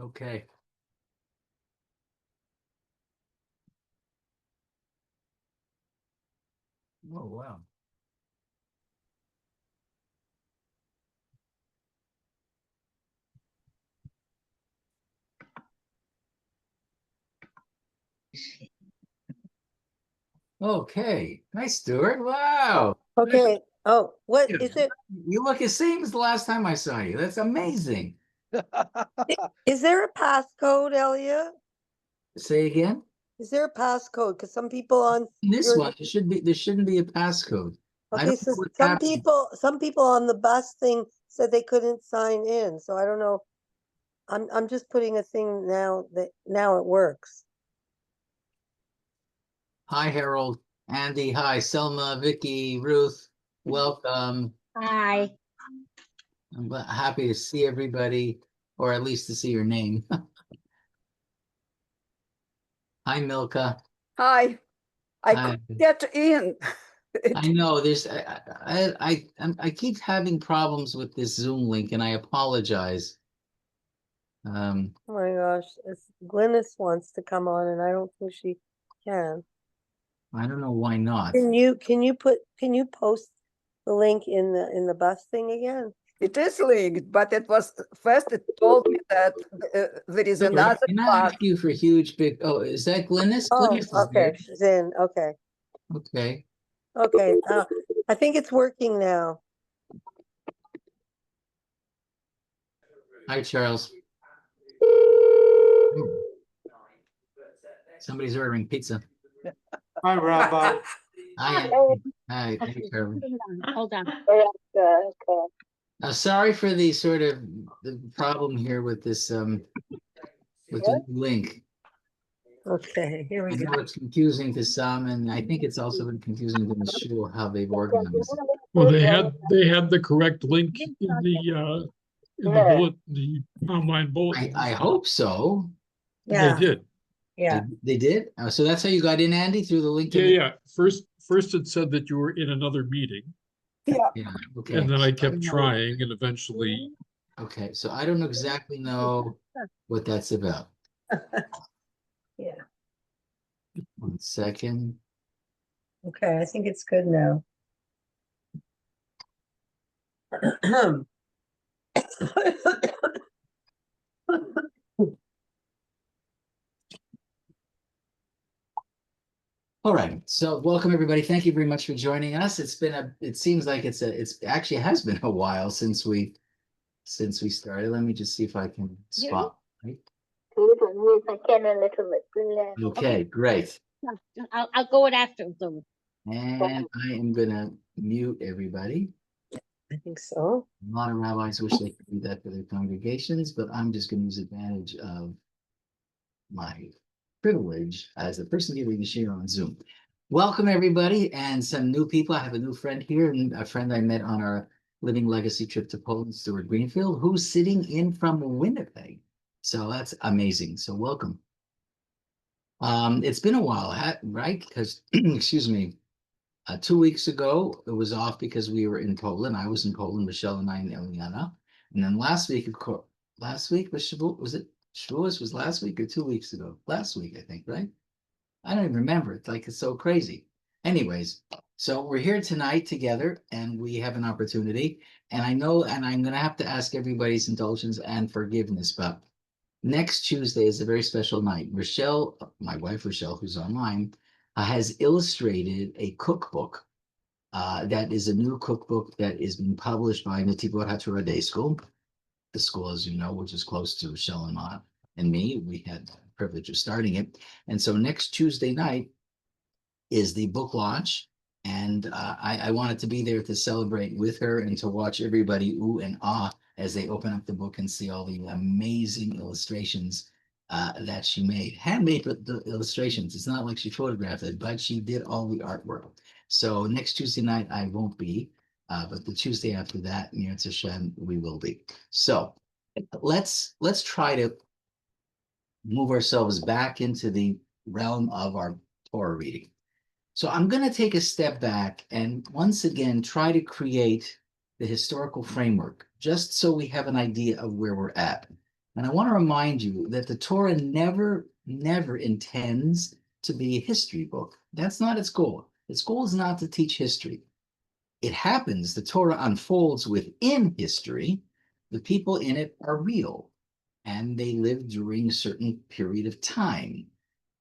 Okay. Oh, wow. Okay. Hi, Stuart. Wow. Okay. Oh, what Yeah. is it? You look the same as the last time I saw you. That's amazing. Is there a passcode, Elliot? Say again? Is there a passcode? Because some people on In this your one, there shouldn't be a passcode. I okay, don't so know what's some happening. people on the bus thing said they couldn't sign in. So I don't know. I'm just putting a thing now that now it works. Hi, Harold. Andy. Hi, Selma, Vicky, Ruth. Welcome. Hi. I'm happy to see everybody, or at least to see your name. Hi, Milka. Hi, I Hi. couldn't get in. I know there's I keep having problems with this Zoom link, and I apologize. Oh my gosh, Glynis wants to come on, and I don't think she can. I don't know why not. Can you post the link in the bus thing again? It is linked, but it was first it told me that there is Stuart, another can I class. ask you for huge big? Oh, is that Glynis? Oh, Glynis is okay, there. she's in. Okay, Okay. okay. I think it's working now. Hi, Charles. Somebody's ordering pizza. Hi, Rabbi. Hi, hi, Charlie. Hold on. Sorry for the sort of the problem here with this with the link. Okay, here I we go. know it's confusing to some, and I think it's also been confusing to the Shiur how they've organized it. Well, they had the correct link in the bullet, the online bulletin. I hope so. Yeah, They did. yeah. They did. So that's how you got in, Andy, through the link. Yeah. First it said that you were in another meeting, Yeah, Yeah. Okay. and then I kept trying, and eventually, Okay. So I don't exactly know what that's about. Yeah. 1 second. Okay, I think it's good now. All right. So welcome everybody. Thank you very much for joining us. It seems like it's actually has been a while since we started. Let me just see if I can spot. Right? Okay, great. I'll go it after them. And I am gonna mute everybody. I think so. A lot of rabbis wish they could do that for their congregations, but I'm just going to use advantage of my privilege as a person giving the shiur on Zoom. Welcome, everybody, and some new people. I have a new friend here, and a friend I met on our Living Legacy trip to Poland, Stuart Greenfield, who's sitting in from Winnipeg. So that's amazing. So welcome. It's been a while, right? Because, excuse me, 2 weeks ago, it was off because we were in Poland. I was in Poland, Michelle and I and Eliana. And then last week, of course, last week was Shavuot. Was it Shavuos was last week or 2 weeks ago? Last week, I think, right? I don't even remember. It's like it's so crazy. Anyways, so we're here tonight together and we have an opportunity. And I know, and I'm going to have to ask everybody's indulgence and forgiveness, but next Tuesday is a very special night. Rochelle, my wife Rochelle, who's online, has illustrated a cookbook. That is a new cookbook that is being published by Nativot HaTorah Day School. The school, as you know, which is close to Rochelle and me. We had the privilege of starting it. And so next Tuesday night is the book launch. And I wanted to be there to celebrate with her and to watch everybody ooh and ah as they open up the book and see all the amazing illustrations that she made. Handmade the illustrations. It's not like she photographed it, but she did all the artwork. So next Tuesday night, I won't be, but the Tuesday after that, near Hashem, we will be. So let's try to move ourselves back into the realm of our Torah reading. So I'm going to take a step back and once again try to create the historical framework, just so we have an idea of where we're at. And I want to remind you that the Torah never intends to be a history book. That's not its goal. Its goal is not to teach history. It happens, the Torah unfolds within history. The people in it are real, and they live during a certain period of time.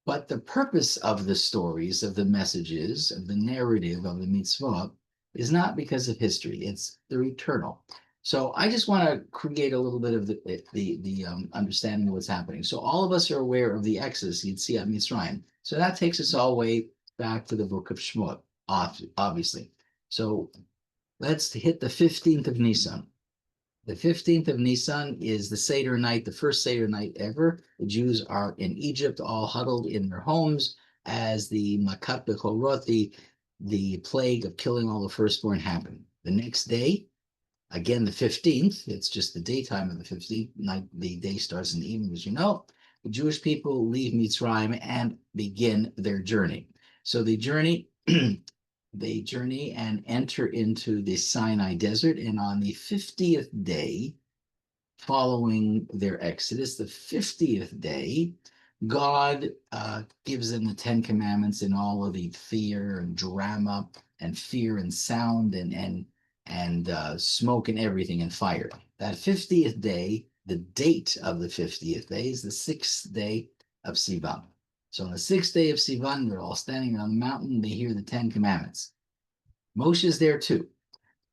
But the purpose of the stories, of the messages, of the narrative of the mitzvot is not because of history. They're eternal. So I just want to create a little bit of the understanding of what's happening. So all of us are aware of the Exodus, Yetziat Mitzrayim. So that takes us all the way back to the book of Shemot, obviously. So let's hit the 15th of Nisan. The 15th of Nisan is the Seder night, the first Seder night ever. The Jews are in Egypt, all huddled in their homes as the Makat Bechorot, the plague of killing all the firstborn happened. The next day, again, the 15th, it's just the daytime of the 15th, night, the day starts in the evening, as you know. The Jewish people leave Mitzrayim and begin their journey. So they journey and enter into the Sinai desert. And on the 50th day following their exodus, the 50th day, God gives them the 10 Commandments in all of the fear and drama and fear and sound and smoke and everything and fire. That 50th day, the date of the 50th day is the 6th day of Sivan. So on the 6th day of Sivan, they're all standing on the mountain. They hear the 10 Commandments. Moshe is there too.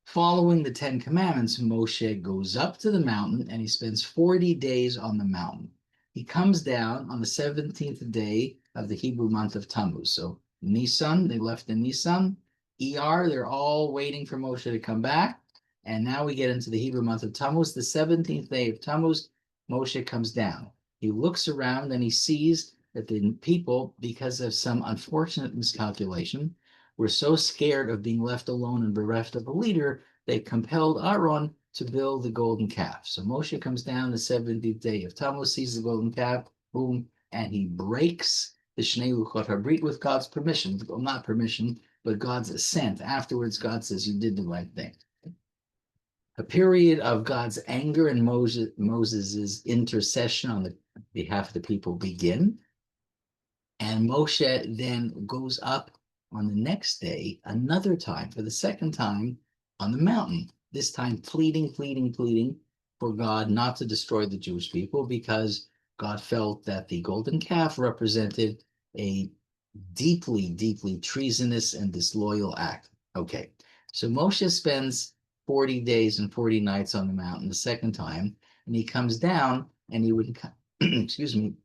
Following the 10 Commandments, Moshe goes up to the mountain and he spends 40 days on the mountain. He comes down on the 17th day of the Hebrew month of Tammuz. So Nisan, they left in Nisan. ER, they're all waiting for Moshe to come back. And now we get into the Hebrew month of Tammuz. The 17th day of Tammuz, Moshe comes down. He looks around and he sees that the people, because of some unfortunate miscalculation, were so scared of being left alone and bereft of a leader, they compelled Aaron to build the golden calf. So Moshe comes down the 70th day of Tammuz, sees the golden calf, boom, and he breaks the Shnei Luchot HaBrit with God's permission. Well, not permission, but God's assent. Afterwards, God says, you did the right thing. A period of God's anger and Moses' intercession on the behalf of the people begin. And Moshe then goes up on the next day, another time, for the second time, on the mountain, this time pleading for God not to destroy the Jewish people, because God felt that the golden calf represented a deeply treasonous and disloyal act. Okay, so Moshe spends 40 days and 40 nights on the mountain the second time, and he comes down, and he would, excuse me,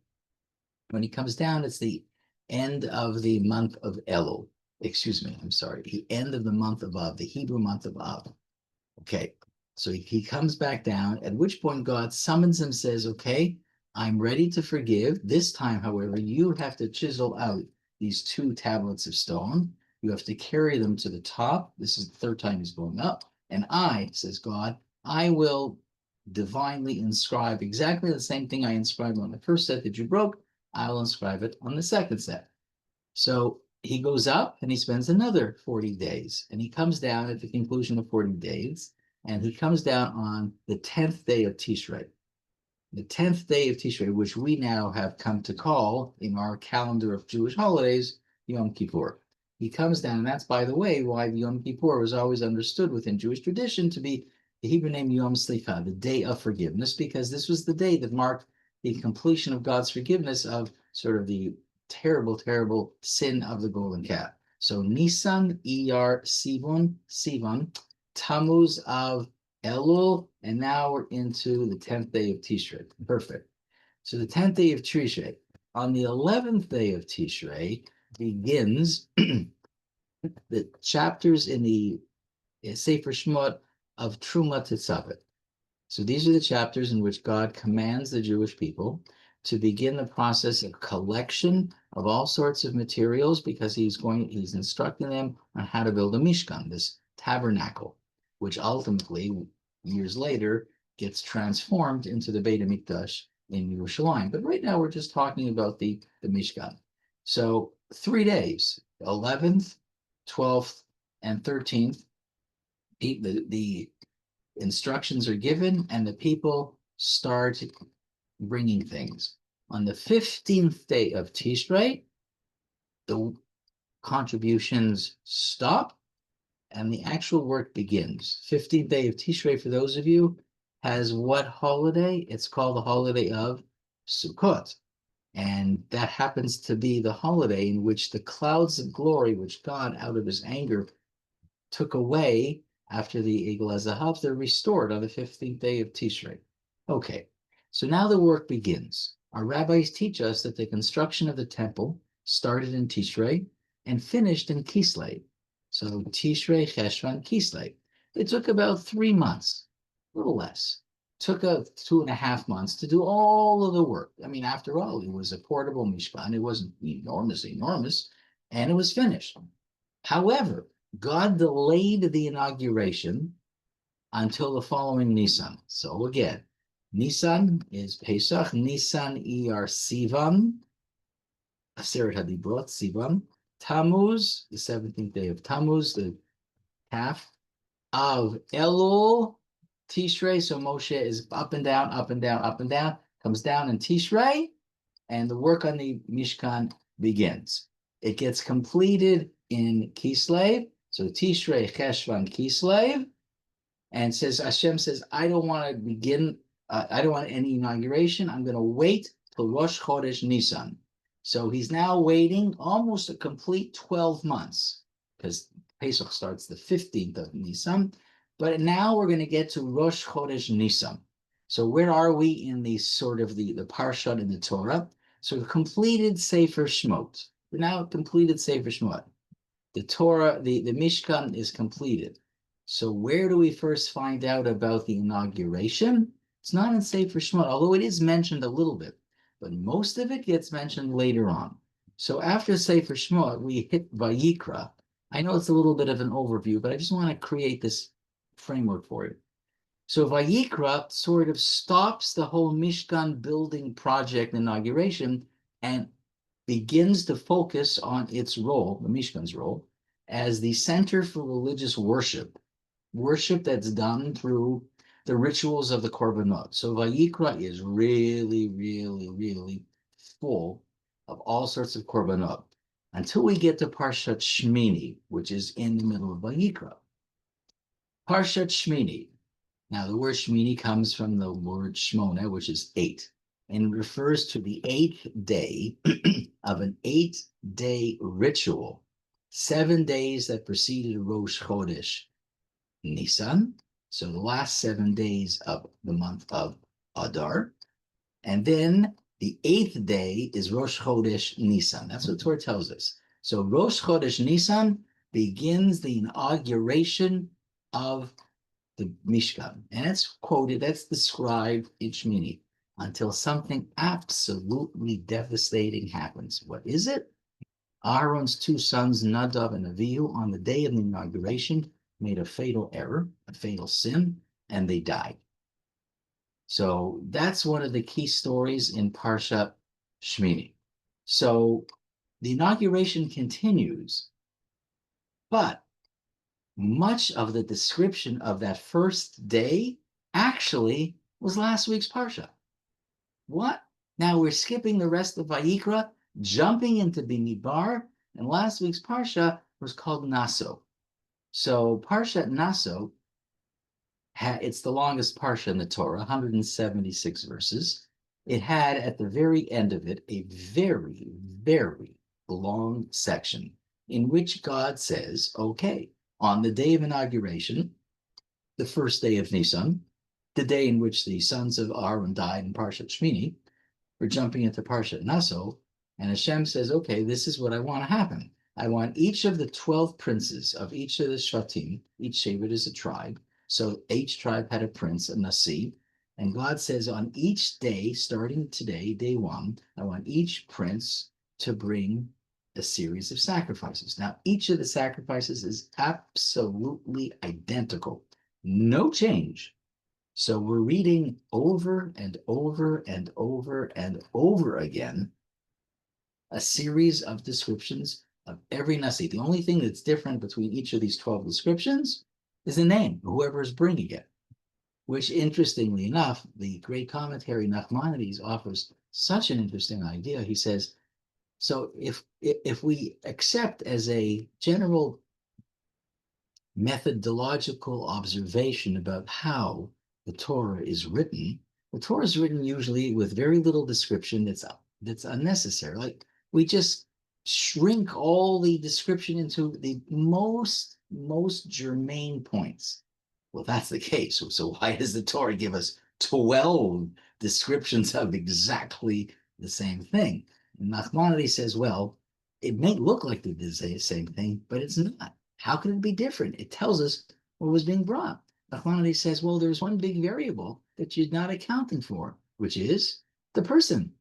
when he comes down, it's the end of the month of Elul. Excuse me, I'm sorry. The end of the month of Av, the Hebrew month of Av. Okay, so he comes back down, at which point God summons him, says, okay, I'm ready to forgive. This time, however, you have to chisel out these 2 tablets of stone. You have to carry them to the top. This is the third time he's going up. And I, says God, I will divinely inscribe exactly the same thing I inscribed on the first set that you broke. I'll inscribe it on the second set. So he goes up and he spends another 40 days. And he comes down at the conclusion of 40 days. And he comes down on the 10th day of Tishrei. The 10th day of Tishrei, which we now have come to call in our calendar of Jewish holidays, Yom Kippur. He comes down, and that's, by the way, why Yom Kippur was always understood within Jewish tradition to be the Hebrew name Yom Slicha, the day of forgiveness, because this was the day that marked the completion of God's forgiveness of sort of the terrible sin of the golden calf. So Nisan, Iyar, Sivan, Tammuz of Elul, and now we're into the 10th day of Tishrei. Perfect. So the 10th day of Tishrei. On the 11th day of Tishrei begins the chapters in the Sefer Shemot of Truma Tetzaveh. So these are the chapters in which God commands the Jewish people to begin the process of collection of all sorts of materials, because he's instructing them on how to build a Mishkan, this tabernacle, which ultimately, years later, gets transformed into the Beit HaMikdash in Yerushalayim. But right now, we're just talking about the Mishkan. So 3 days, 11th, 12th, and 13th, the instructions are given, and the people start bringing things. On the 15th day of Tishrei, the contributions stop and the actual work begins. 15th day of Tishrei, for those of you, has what holiday? It's called the holiday of Sukkot. And that happens to be the holiday in which the clouds of glory, which God, out of his anger, took away after the Egel HaZahav, they're restored on the 15th day of Tishrei. Okay, so now the work begins. Our rabbis teach us that the construction of the temple started in Tishrei and finished in Kislev. So Tishrei, Cheshvan, Kislev. It took about 3 months, a little less. Took 2.5 months to do all of the work. I mean, after all, it was a portable mishkan. It wasn't enormous, and it was finished. However, God delayed the inauguration until the following Nisan. So again, Nisan is Pesach, Nisan Iyar Sivan, Aseret Hadibrot, Sivan, Tammuz, the 17th day of Tammuz, the half of Elul, Tishrei. So Moshe is up and down, up and down, up and down, comes down in Tishrei, and the work on the Mishkan begins. It gets completed in Kislev. So Tishrei, Cheshvan, Kislev, and says, Hashem says, I don't want to begin, I don't want any inauguration. I'm going to wait till Rosh Chodesh Nisan. So he's now waiting almost a complete 12 months because Pesach starts the 15th of Nisan. But now we're going to get to Rosh Chodesh Nisan. So where are we in the sort of the Parsha in the Torah? So completed Sefer Shemot. We're now completed Sefer Shemot. The Torah, the Mishkan is completed. So where do we first find out about the inauguration? It's not in Sefer Shemot, although it is mentioned a little bit, but most of it gets mentioned later on. So after Sefer Shemot, we hit Vayikra. I know it's a little bit of an overview, but I just want to create this framework for you. So Vayikra sort of stops the whole Mishkan building project inauguration and begins to focus on its role, the Mishkan's role, as the center for religious worship that's done through the rituals of the Korbanot. So Vayikra is really, really, really full of all sorts of Korbanot until we get to Parshat Shmini, which is in the middle of Vayikra. Parshat Shmini. Now, the word Shmini comes from the word Shmona, which is 8, and refers to the 8th day of an 8-day ritual, 7 days that preceded Rosh Chodesh Nisan, so the last 7 days of the month of Adar, and then the 8th day is Rosh Chodesh Nisan. That's what Torah tells us. So Rosh Chodesh Nisan begins the inauguration of the Mishkan, and it's quoted, that's described in Shmini, until something absolutely devastating happens. What is it? Aaron's 2 sons, Nadav and Avihu, on the day of the inauguration, made a fatal error, a fatal sin, and they died. So that's one of the key stories in Parsha Shmini. So the inauguration continues, but much of the description of that first day actually was last week's Parsha. What? Now we're skipping the rest of Vayikra, jumping into Bimidbar, and last week's Parsha was called Naso. So Parsha Naso, it's the longest Parsha in the Torah, 176 verses. It had at the very end of it a very, very long section in which God says, okay, on the day of inauguration, the first day of Nisan, the day in which the sons of Aaron died in Parshat Shmini, we're jumping into Parshat Naso, and Hashem says, okay, this is what I want to happen. I want each of the 12 princes of each of the Shvatim, each Shevet is a tribe, so each tribe had a prince, a Nasi, and God says on each day, starting today, day 1, I want each prince to bring a series of sacrifices. Now, each of the sacrifices is absolutely identical, no change. So we're reading over and over and over and over again a series of descriptions of every Nasi. The only thing that's different between each of these 12 descriptions is the name, whoever is bringing it. which interestingly enough, the great commentary Nachmanides offers such an interesting idea. He says, so if we accept as a general methodological observation about how the Torah is written, the Torah is written usually with very little description that's unnecessary. Like we just shrink all the description into the most germane points. Well, that's the case. So why does the Torah give us 12 descriptions of exactly the same thing? And Nachmanides says, well, it may look like they did the same thing, but it's not. How can it be different? It tells us what was being brought. Nachmanides says, well, there's one big variable that you're not accounting for, which is the person.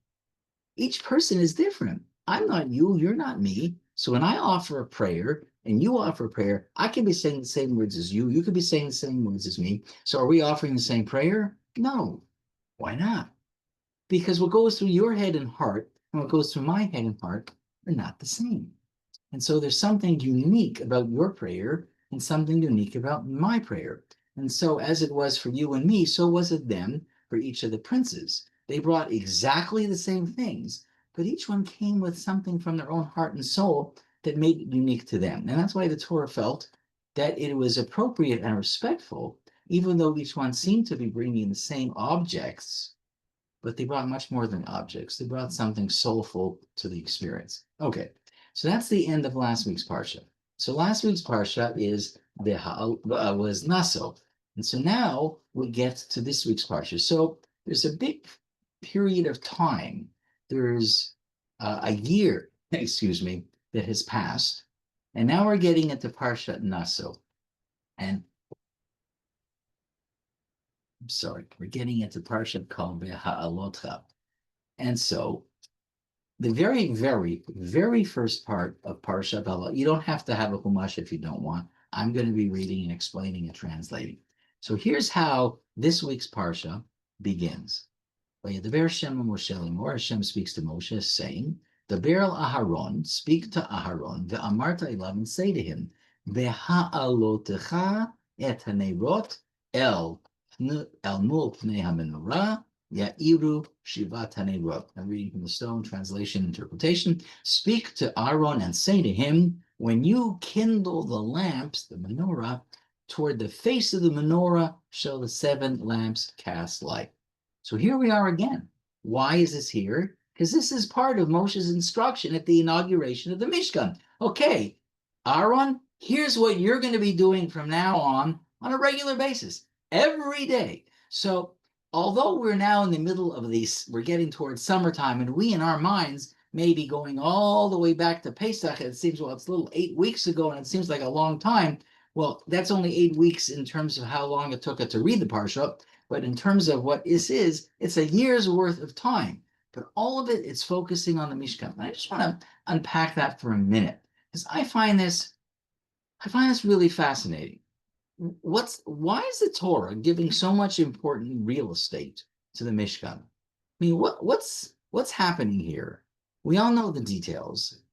Each person is different. I'm not you, you're not me. So when I offer a prayer and you offer a prayer, I can be saying the same words as you. You could be saying the same words as me. So are we offering the same prayer? No. Why not? Because what goes through your head and heart and what goes through my head and heart are not the same. And so there's something unique about your prayer and something unique about my prayer. And so as it was for you and me, so was it then for each of the princes. They brought exactly the same things, but each one came with something from their own heart and soul that made it unique to them. And that's why the Torah felt that it was appropriate and respectful, even though each one seemed to be bringing the same objects, but they brought much more than objects. They brought something soulful to the experience. Okay, so that's the end of last week's Parsha. So last week's Parsha was Naso. And so now we get to this week's Parsha. So there's a big period of time. There's a year, that has passed. And now we're getting into Parsha Naso. And I'm sorry, we're getting into Parsha called Beha'alotcha. And so the very, very, very first part of Parsha Beha'alotcha, you don't have to have a Chumash if you don't want. I'm going to be reading and explaining and translating. So here's how this week's Parsha begins. Hashem speaks to Moshe, saying, Daber el Aharon, speak to Aharon, ve'amarta elav, and say to him, Beha'alotecha et hanerot el mul pnei hamenorah, ya'iru shivat hanerot. I'm reading from the Stone Translation Interpretation. Speak to Aaron and say to him, when you kindle the lamps, the menorah, toward the face of the menorah shall the 7 lamps cast light. So here we are again. Why is this here? Because this is part of Moshe's instruction at the inauguration of the Mishkan. Okay, Aaron, here's what you're going to be doing from now on a regular basis, every day. So although we're now in the middle of these, we're getting towards summertime, and we in our minds may be going all the way back to Pesach. It seems, well, it's a little 8 weeks ago, and it seems like a long time. Well, that's only 8 weeks in terms of how long it took us to read the Parsha. But in terms of what this is, it's a year's worth of time. But all of it, it's focusing on the Mishkan. And I just want to unpack that for a minute, because I find this really fascinating. Why is the Torah giving so much important real estate to the Mishkan? I mean, what's happening here? We all know the details,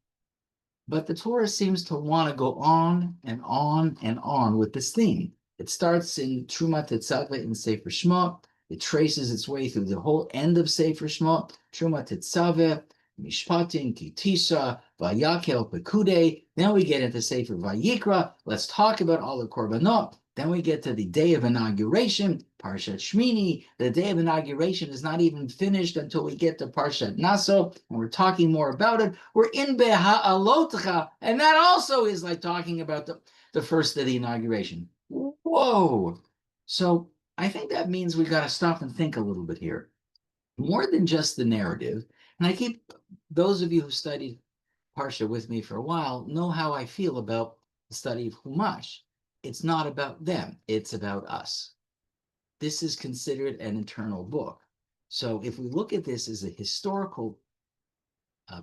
but the Torah seems to want to go on and on and on with this theme. It starts in Truma Tetzaveh in Sefer Shemot. It traces its way through the whole end of Sefer Shemot. Truma Tetzaveh, Mishpatim, Kitisa, Vayakel, Pekude. Then we get into Sefer Vayikra. Let's talk about all the Korbanot. Then we get to the day of inauguration, Parshat Shmini. The day of inauguration is not even finished until we get to Parshat Naso, and we're talking more about it. We're in Beha'alotcha, and that also is like talking about the first day of the inauguration. Whoa! So I think that means we've got to stop and think a little bit here. More than just the narrative, and those of you who studied Parsha with me for a while know how I feel about the study of Chumash. It's not about them, it's about us. This is considered an eternal book. So if we look at this as a historical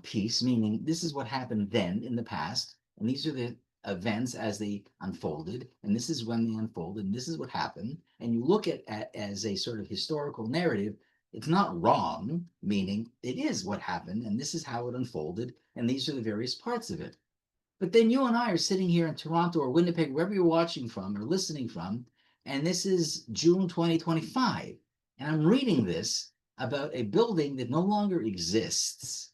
piece, meaning this is what happened then in the past, and these are the events as they unfolded, and this is when they unfolded, and this is what happened, and you look at as a sort of historical narrative, it's not wrong, meaning it is what happened, and this is how it unfolded, and these are the various parts of it. But then you and I are sitting here in Toronto or Winnipeg, wherever you're watching from or listening from, And this is June 2025. And I'm reading this about a building that no longer exists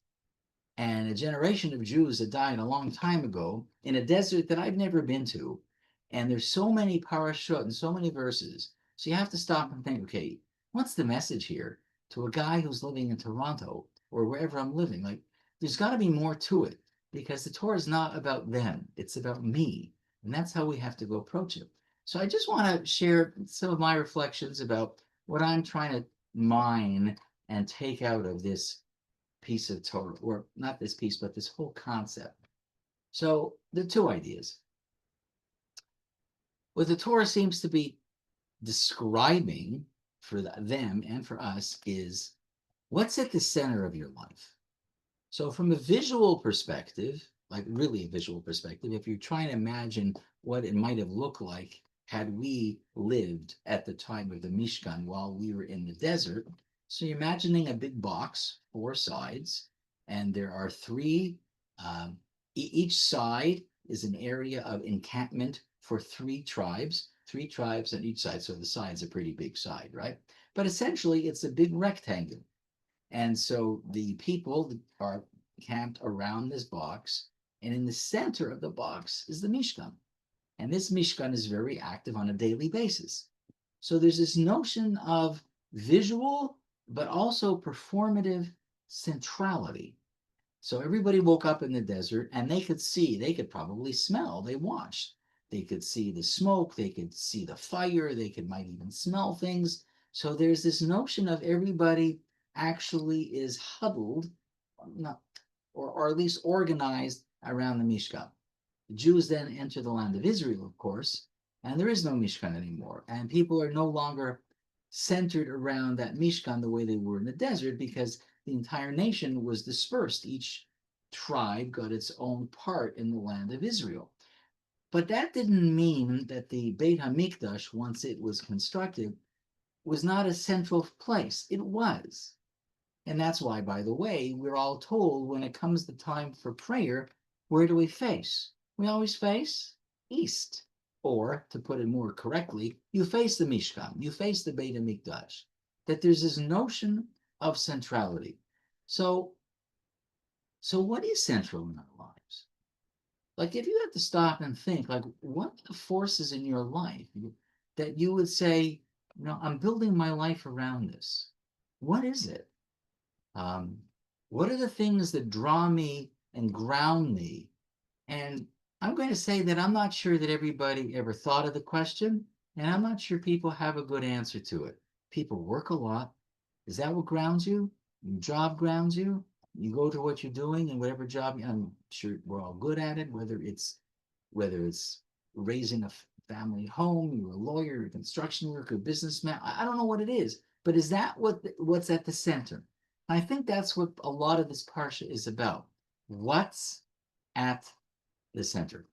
and a generation of Jews that died a long time ago in a desert that I've never been to. And there's so many parashot and so many verses. So you have to stop and think, okay, what's the message here to a guy who's living in Toronto or wherever I'm living? Like, there's got to be more to it because the Torah is not about them, it's about me. And that's how we have to go approach it. So I just want to share some of my reflections about what I'm trying to mine and take out of this piece of Torah, or not this piece, but this whole concept. So there are two ideas. What the Torah seems to be describing for them and for us is what's at the center of your life. So from a visual perspective, like really a visual perspective, if you're trying to imagine what it might have looked like had we lived at the time of the Mishkan while we were in the desert. So you're imagining a big box, 4 sides, and there are 3, each side is an area of encampment for 3 tribes on each side. So the side's a pretty big side, right? But essentially it's a big rectangle. And so the people are camped around this box, and in the center of the box is the Mishkan. And this Mishkan is very active on a daily basis. So there's this notion of visual, but also performative centrality. So everybody woke up in the desert and they could probably smell, they watched. They could see the smoke, they could see the fire, might even smell things. So there's this notion of everybody actually is huddled, not, or at least organized around the Mishkan. The Jews then enter the land of Israel, of course, and there is no Mishkan anymore. And people are no longer centered around that Mishkan the way they were in the desert because the entire nation was dispersed. Each tribe got its own part in the land of Israel. But that didn't mean that the Beit HaMikdash, once it was constructed, was not a central place. It was. And that's why, by the way, we're all told when it comes the time for prayer, where do we face? We always face east. Or, to put it more correctly, you face the Mishkan, you face the Beit HaMikdash. That there's this notion of centrality. So what is central in our lives? Like, if you had to stop and think, like, what are the forces in your life that you would say, I'm building my life around this? What is it? What are the things that draw me and ground me? And I'm going to say that I'm not sure that everybody ever thought of the question, and I'm not sure people have a good answer to it. People work a lot. Is that what grounds you? Your job grounds you? You go to what you're doing and whatever job, I'm sure we're all good at it, whether it's raising a family home, you're a lawyer, you're a construction worker, businessman. I don't know what it is, but is that what's at the center? I think that's what a lot of this Parsha is about. What's at the center?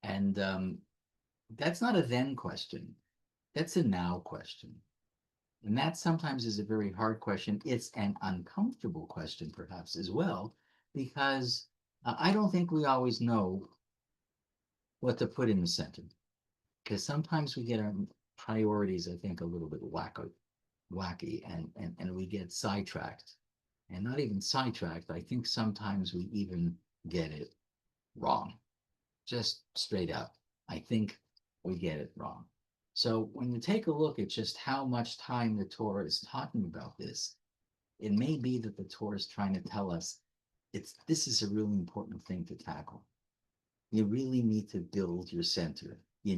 And that's not a then question. That's a now question. And that sometimes is a very hard question. It's an uncomfortable question, perhaps, as well, because I don't think we always know what to put in the center. Because sometimes we get our priorities, I think, a little bit wacky and we get sidetracked. And not even sidetracked, I think sometimes we even get it wrong. Just straight up. I think we get it wrong. So when you take a look at just how much time the Torah is talking about this, it may be that the Torah is trying to tell us this is a really important thing to tackle. You really need to build your center. You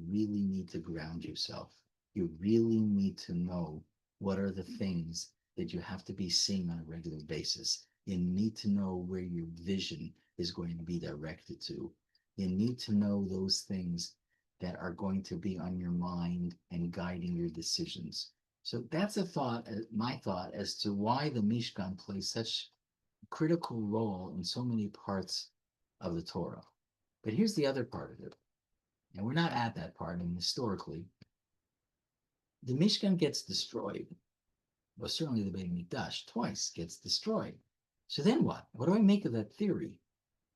really need to ground yourself. You really need to know what are the things that you have to be seeing on a regular basis. You need to know where your vision is going to be directed to. You need to know those things that are going to be on your mind and guiding your decisions. So that's my thought as to why the Mishkan plays such a critical role in so many parts of the Torah. But here's the other part of it. And we're not at that part, and historically, the Mishkan gets destroyed. Well, certainly the Beit HaMikdash twice gets destroyed. So then what? What do I make of that theory?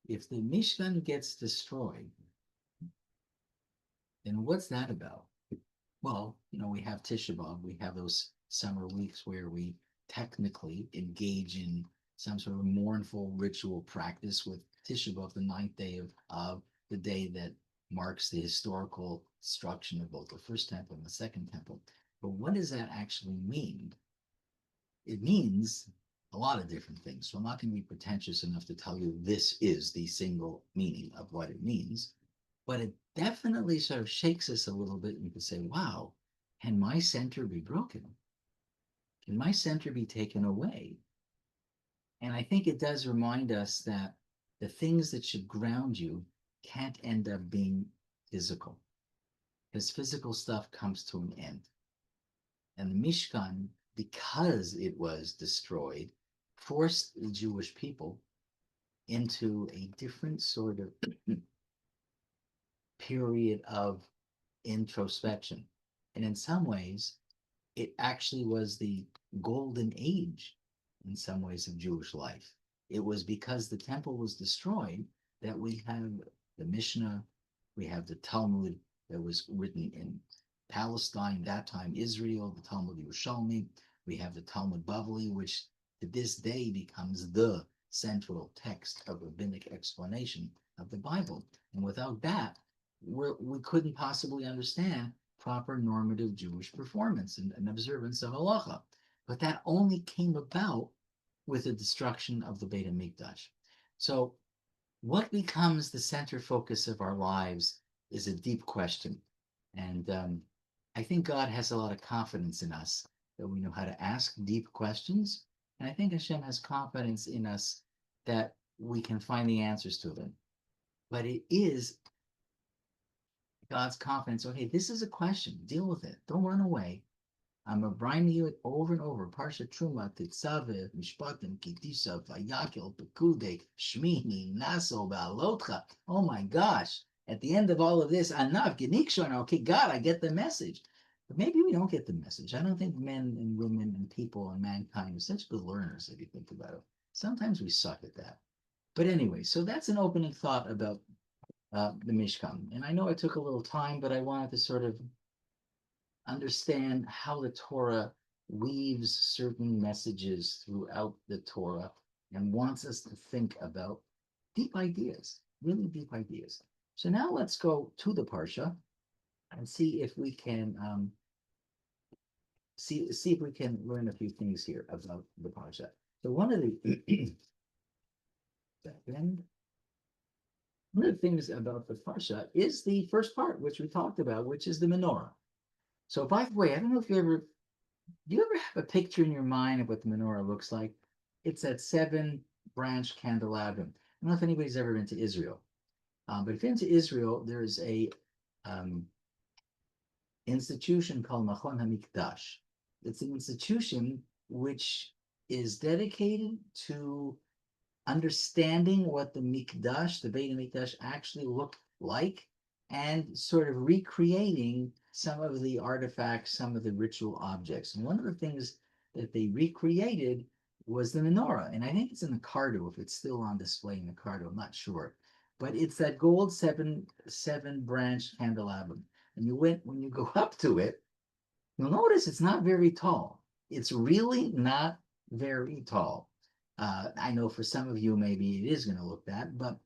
If the Mishkan gets destroyed, And what's that about? Well, we have Tisha B'Av, we have those summer weeks where we technically engage in some sort of mournful ritual practice with Tisha B'Av, the ninth day of the day that marks the historical destruction of both the first temple and the second temple. But what does that actually mean? It means a lot of different things. So I'm not going to be pretentious enough to tell you this is the single meaning of what it means, but it definitely sort of shakes us a little bit. And you can say, wow, can my center be broken? Can my center be taken away? And I think it does remind us that the things that should ground you can't end up being physical, because physical stuff comes to an end. And the Mishkan, because it was destroyed, forced the Jewish people into a different sort of period of introspection. And in some ways, it actually was the golden age, in some ways, of Jewish life. It was because the temple was destroyed that we have the Mishnah, we have the Talmud that was written in Palestine, that time Israel, the Talmud Yerushalmi, we have the Talmud Bavli, which to this day becomes the central text of rabbinic explanation of the Bible. And without that, we couldn't possibly understand proper normative Jewish performance and observance of halacha. But that only came about with the destruction of the Beit HaMikdash. So what becomes the center focus of our lives is a deep question. And I think God has a lot of confidence in us that we know how to ask deep questions. And I think Hashem has confidence in us that we can find the answers to them. But it is God's confidence. Okay, this is a question. Deal with it. Don't run away. I'm reminding you it over and over. Parsha Truma, Tetzaveh, Mishpatim, Kitisa, Vayakel, Pekude, Shmini, Naso, Beha'alotcha. Oh my gosh. At the end of all of this, Anav, Genikshon, okay, God, I get the message. But maybe we don't get the message. I don't think men and women and people and mankind are such good learners if you think about it. Sometimes we suck at that. But anyway, so that's an opening thought about the Mishkan. And I know it took a little time, but I wanted to sort of understand how the Torah weaves certain messages throughout the Torah and wants us to think about deep ideas, really deep ideas. So now let's go to the Parsha and see if we can see if we can learn a few things here about the Parsha. So one of the things about the Parsha is the first part, which we talked about, which is the menorah. So by the way, I don't know if do you ever have a picture in your mind of what the menorah looks like? It's that 7-branch candelabrum. I don't know if anybody's ever been to Israel, but if you're into Israel, there's a institution called Machon HaMikdash. It's an institution which is dedicated to understanding what the Mikdash, the Beit HaMikdash, actually looked like, and sort of recreating some of the artifacts, some of the ritual objects. And one of the things that they recreated was the menorah. And I think it's in the Cardo, if it's still on display in the Cardo, I'm not sure. But it's that gold 7-branch candelabrum. And when you go up to it, you'll notice it's not very tall. It's really not very tall. I know for some of you, maybe it is going to look that, but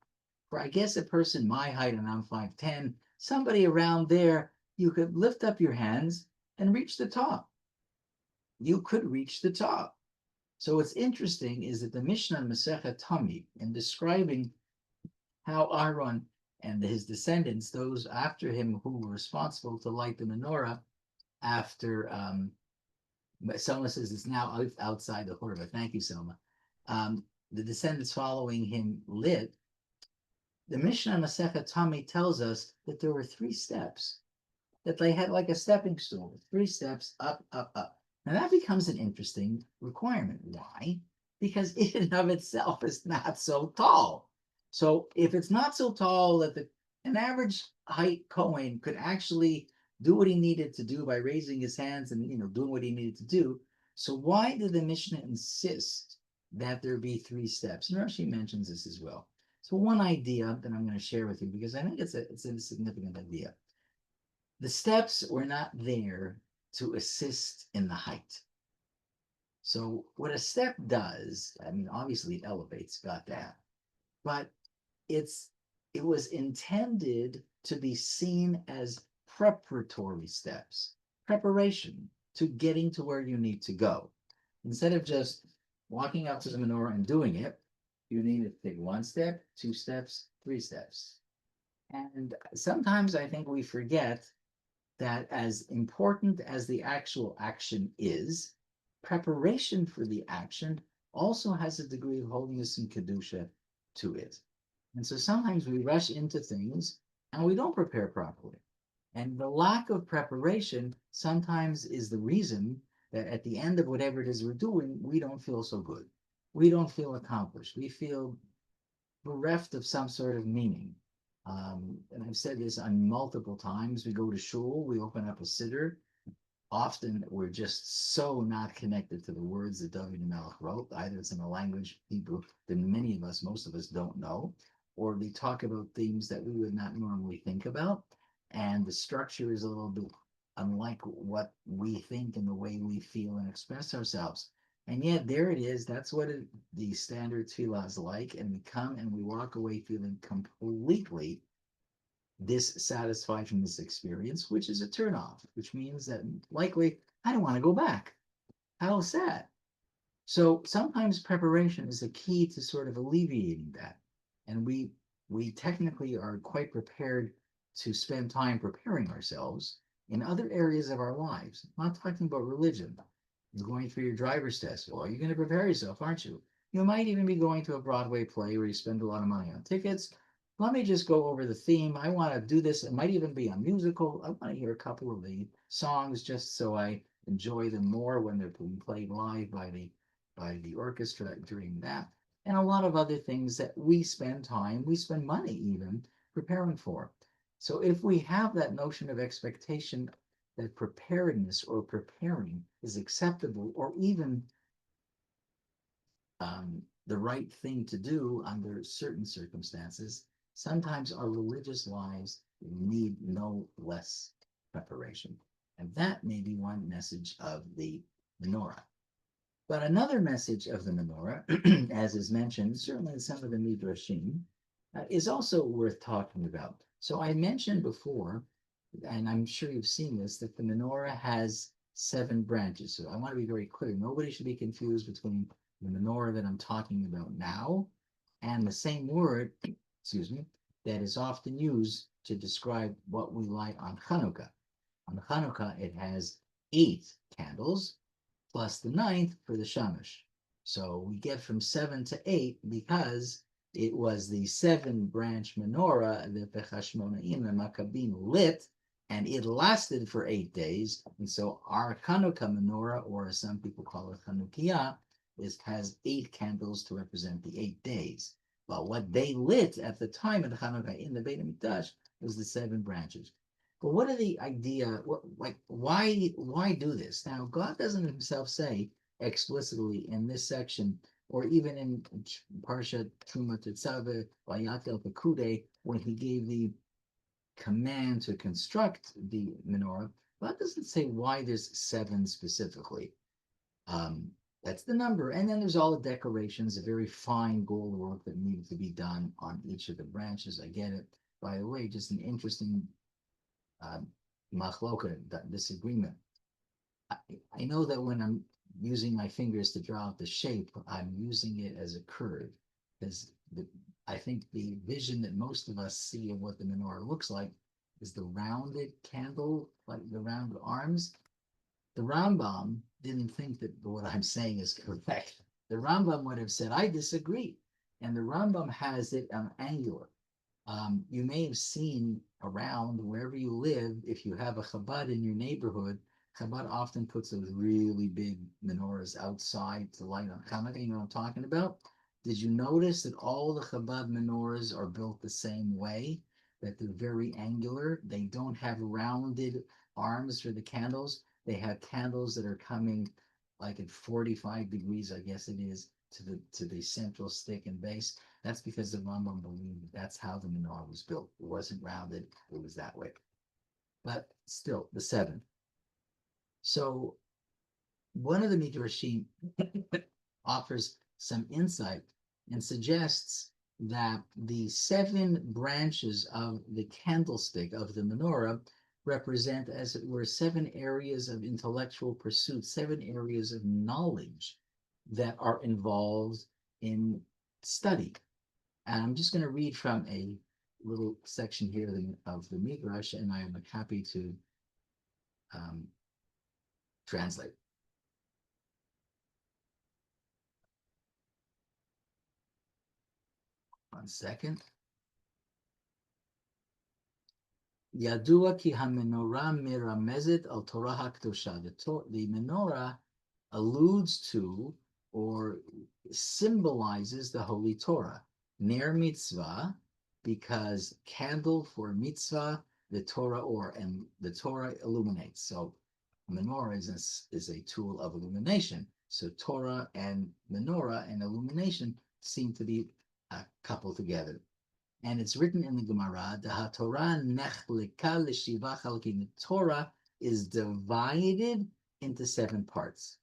for I guess a person my height, and I'm 5'10", somebody around there, you could lift up your hands and reach the top. You could reach the top. So what's interesting is that the Mishnah in Masechet Tamid, in describing how Aaron and his descendants, those after him who were responsible to light the menorah after, Selma says it's now outside the Horva. Thank you, Selma. The descendants following him lit, the Mishnah Masechet Tamid tells us that there were 3 steps, that they had like a stepping stone, 3 steps up, up, up. Now that becomes an interesting requirement. Why? Because in and of itself is not so tall. So if it's not so tall that an average height Kohen could actually do what he needed to do by raising his hands and doing what he needed to do, so why did the Mishnah insist that there be 3 steps? And Rashi mentions this as well. So one idea that I'm going to share with you, because I think it's a significant idea. The steps were not there to assist in the height. So what a step does, I mean, obviously it elevates, got that, but it was intended to be seen as preparatory steps, preparation to getting to where you need to go. Instead of just walking up to the menorah and doing it, you need to take one step, two steps, three steps. And sometimes I think we forget that as important as the actual action is, preparation for the action also has a degree of holiness and kedusha to it. And so sometimes we rush into things and we don't prepare properly. And the lack of preparation sometimes is the reason that at the end of whatever it is we're doing, we don't feel so good. We don't feel accomplished. We feel bereft of some sort of meaning. And I've said this on multiple times. We go to shul, we open up a siddur. Often we're just so not connected to the words that David Melech wrote. Either it's in a language Hebrew that many of us, most of us don't know, or they talk about themes that we would not normally think about. And the structure is a little bit unlike what we think and the way we feel and express ourselves. And yet there it is. That's what the standard tefillah is like. And we come and we walk away feeling completely dissatisfied from this experience, which is a turnoff, which means that likely I don't want to go back. How sad. So sometimes preparation is a key to sort of alleviating that. And we technically are quite prepared to spend time preparing ourselves in other areas of our lives. I'm not talking about religion. You're going through your driver's test. Well, you're going to prepare yourself, aren't you? You might even be going to a Broadway play where you spend a lot of money on tickets. Let me just go over the theme. I want to do this. It might even be a musical. I want to hear a couple of the songs just so I enjoy them more when they're being played live by the orchestra during that. And a lot of other things that we spend money even preparing for. So if we have that notion of expectation that preparedness or preparing is acceptable or even the right thing to do under certain circumstances, sometimes our religious lives need no less preparation. And that may be one message of the menorah. But another message of the menorah, as is mentioned, certainly in some of the midrashim, is also worth talking about. So I mentioned before, and I'm sure you've seen this, that the menorah has 7 branches. So I want to be very clear. Nobody should be confused between the menorah that I'm talking about now and the same word, excuse me, that is often used to describe what we light on Hanukkah. On Hanukkah, it has 8 candles plus the 9th for the shamash. So we get from 7 to 8 because it was the 7-branch menorah that the Chashmonaim and Maccabim lit, and it lasted for 8 days. And so our Hanukkah menorah, or as some people call it Chanukiah, has 8 candles to represent the 8 days. But what they lit at the time of the Hanukkah in the Beit HaMikdash was the 7 branches. But what are the idea? Why do this? Now, God doesn't himself say explicitly in this section, or even in Parsha Truma Tetzaveh, Vayatel Pekude, when he gave the command to construct the menorah, God doesn't say why there's 7 specifically. That's the number. And then there's all the decorations, a very fine gold work that needed to be done on each of the branches. I get it. By the way, just an interesting machloka, disagreement. I know that when I'm using my fingers to draw out the shape, I'm using it as a curve, because I think the vision that most of us see of what the menorah looks like is the rounded candle, like the round arms. The Rambam didn't think that what I'm saying is correct. The Rambam would have said, I disagree. And the Rambam has it angular. You may have seen around wherever you live, if you have a Chabad in your neighborhood, Chabad often puts those really big menorahs outside to light on Hanukkah. You know what I'm talking about? Did you notice that all the Chabad menorahs are built the same way? That they're very angular? They don't have rounded arms for the candles. They have candles that are coming like at 45 degrees, I guess it is, to the central stick and base. That's because the Rambam believed that's how the menorah was built. It wasn't rounded, it was that way. but still the 7. So one of the Midrashim offers some insight and suggests that the 7 branches of the candlestick of the menorah represent, as it were, 7 areas of intellectual pursuit, 7 areas of knowledge that are involved in study. And I'm just going to read from a little section here of the Midrash, and I am happy to translate. One second. Yadua ki hamenorah miramezet al Torah hakdosha. The menorah alludes to or symbolizes the Holy Torah. Ner mitzvah, because candle for mitzvah, the Torah or, and the Torah illuminates. So menorah is a tool of illumination. So Torah and menorah and illumination seem to be coupled together. And it's written in the Gemara, the Torah nechleka l'shiva chalkim. The Torah is divided into 7 parts.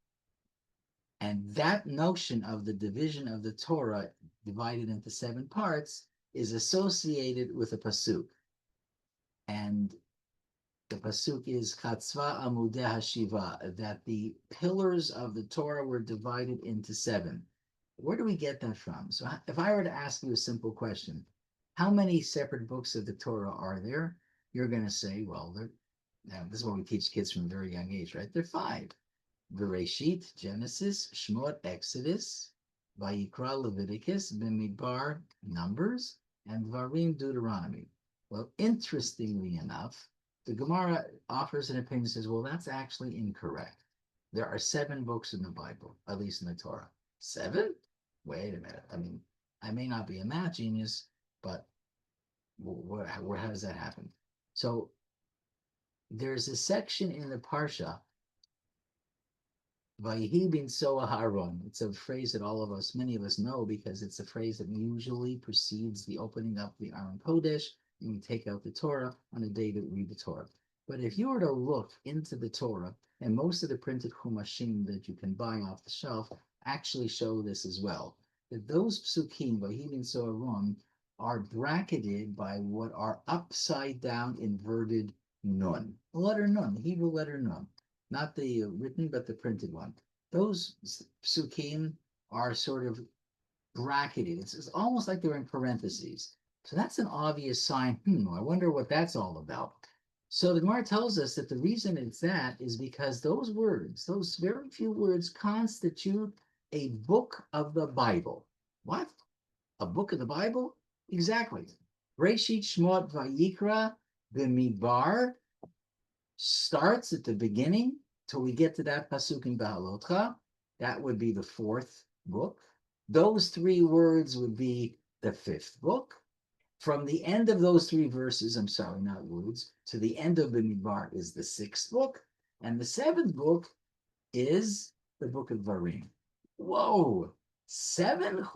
And that notion of the division of the Torah divided into 7 parts is associated with a pasuk. And the pasuk is chatzva amudei hashiva, that the pillars of the Torah were divided into 7. Where do we get that from? So if I were to ask you a simple question, how many separate books of the Torah are there? You're going to say, well, now this is what we teach kids from a very young age, right? There are 5. Bereshit, Genesis, Shmot, Exodus, Vayikra, Leviticus, Bimidbar, Numbers, and Dvarim, Deuteronomy. Well, interestingly enough, the Gemara offers an opinion and says, well, that's actually incorrect. There are 7 books in the Bible, at least in the Torah. 7? Wait a minute. I mean, I may not be a math genius, but how does that happen? So there's a section in the Parsha, Vayihi bin Soa Haron. It's a phrase that many of us know, because it's a phrase that usually precedes the opening up the Aron Kodesh, and we take out the Torah on the day that we read the Torah. But if you were to look into the Torah, and most of the printed Chumashim that you can buy off the shelf actually show this as well, that those psukim, Vayihi bin Soa Haron, are bracketed by what are upside down inverted nun. The letter nun, the Hebrew letter nun. Not the written, but the printed one. Those psukim are sort of bracketed. It's almost like they're in parentheses. So that's an obvious sign. I wonder what that's all about. So the Gemara tells us that the reason it's that is because those words, those very few words, constitute a book of the Bible. What? A book of the Bible? Exactly. Bereshit, Shmot, Vayikra, Bimidbar starts at the beginning till we get to that pasuk in Beha'alotcha. That would be the 4th book. Those 3 words would be the 5th book. From the end of those 3 verses, I'm sorry, not words, to the end of Bimidbar is the 6th book. And the 7th book is the book of Dvarim. Whoa, 7?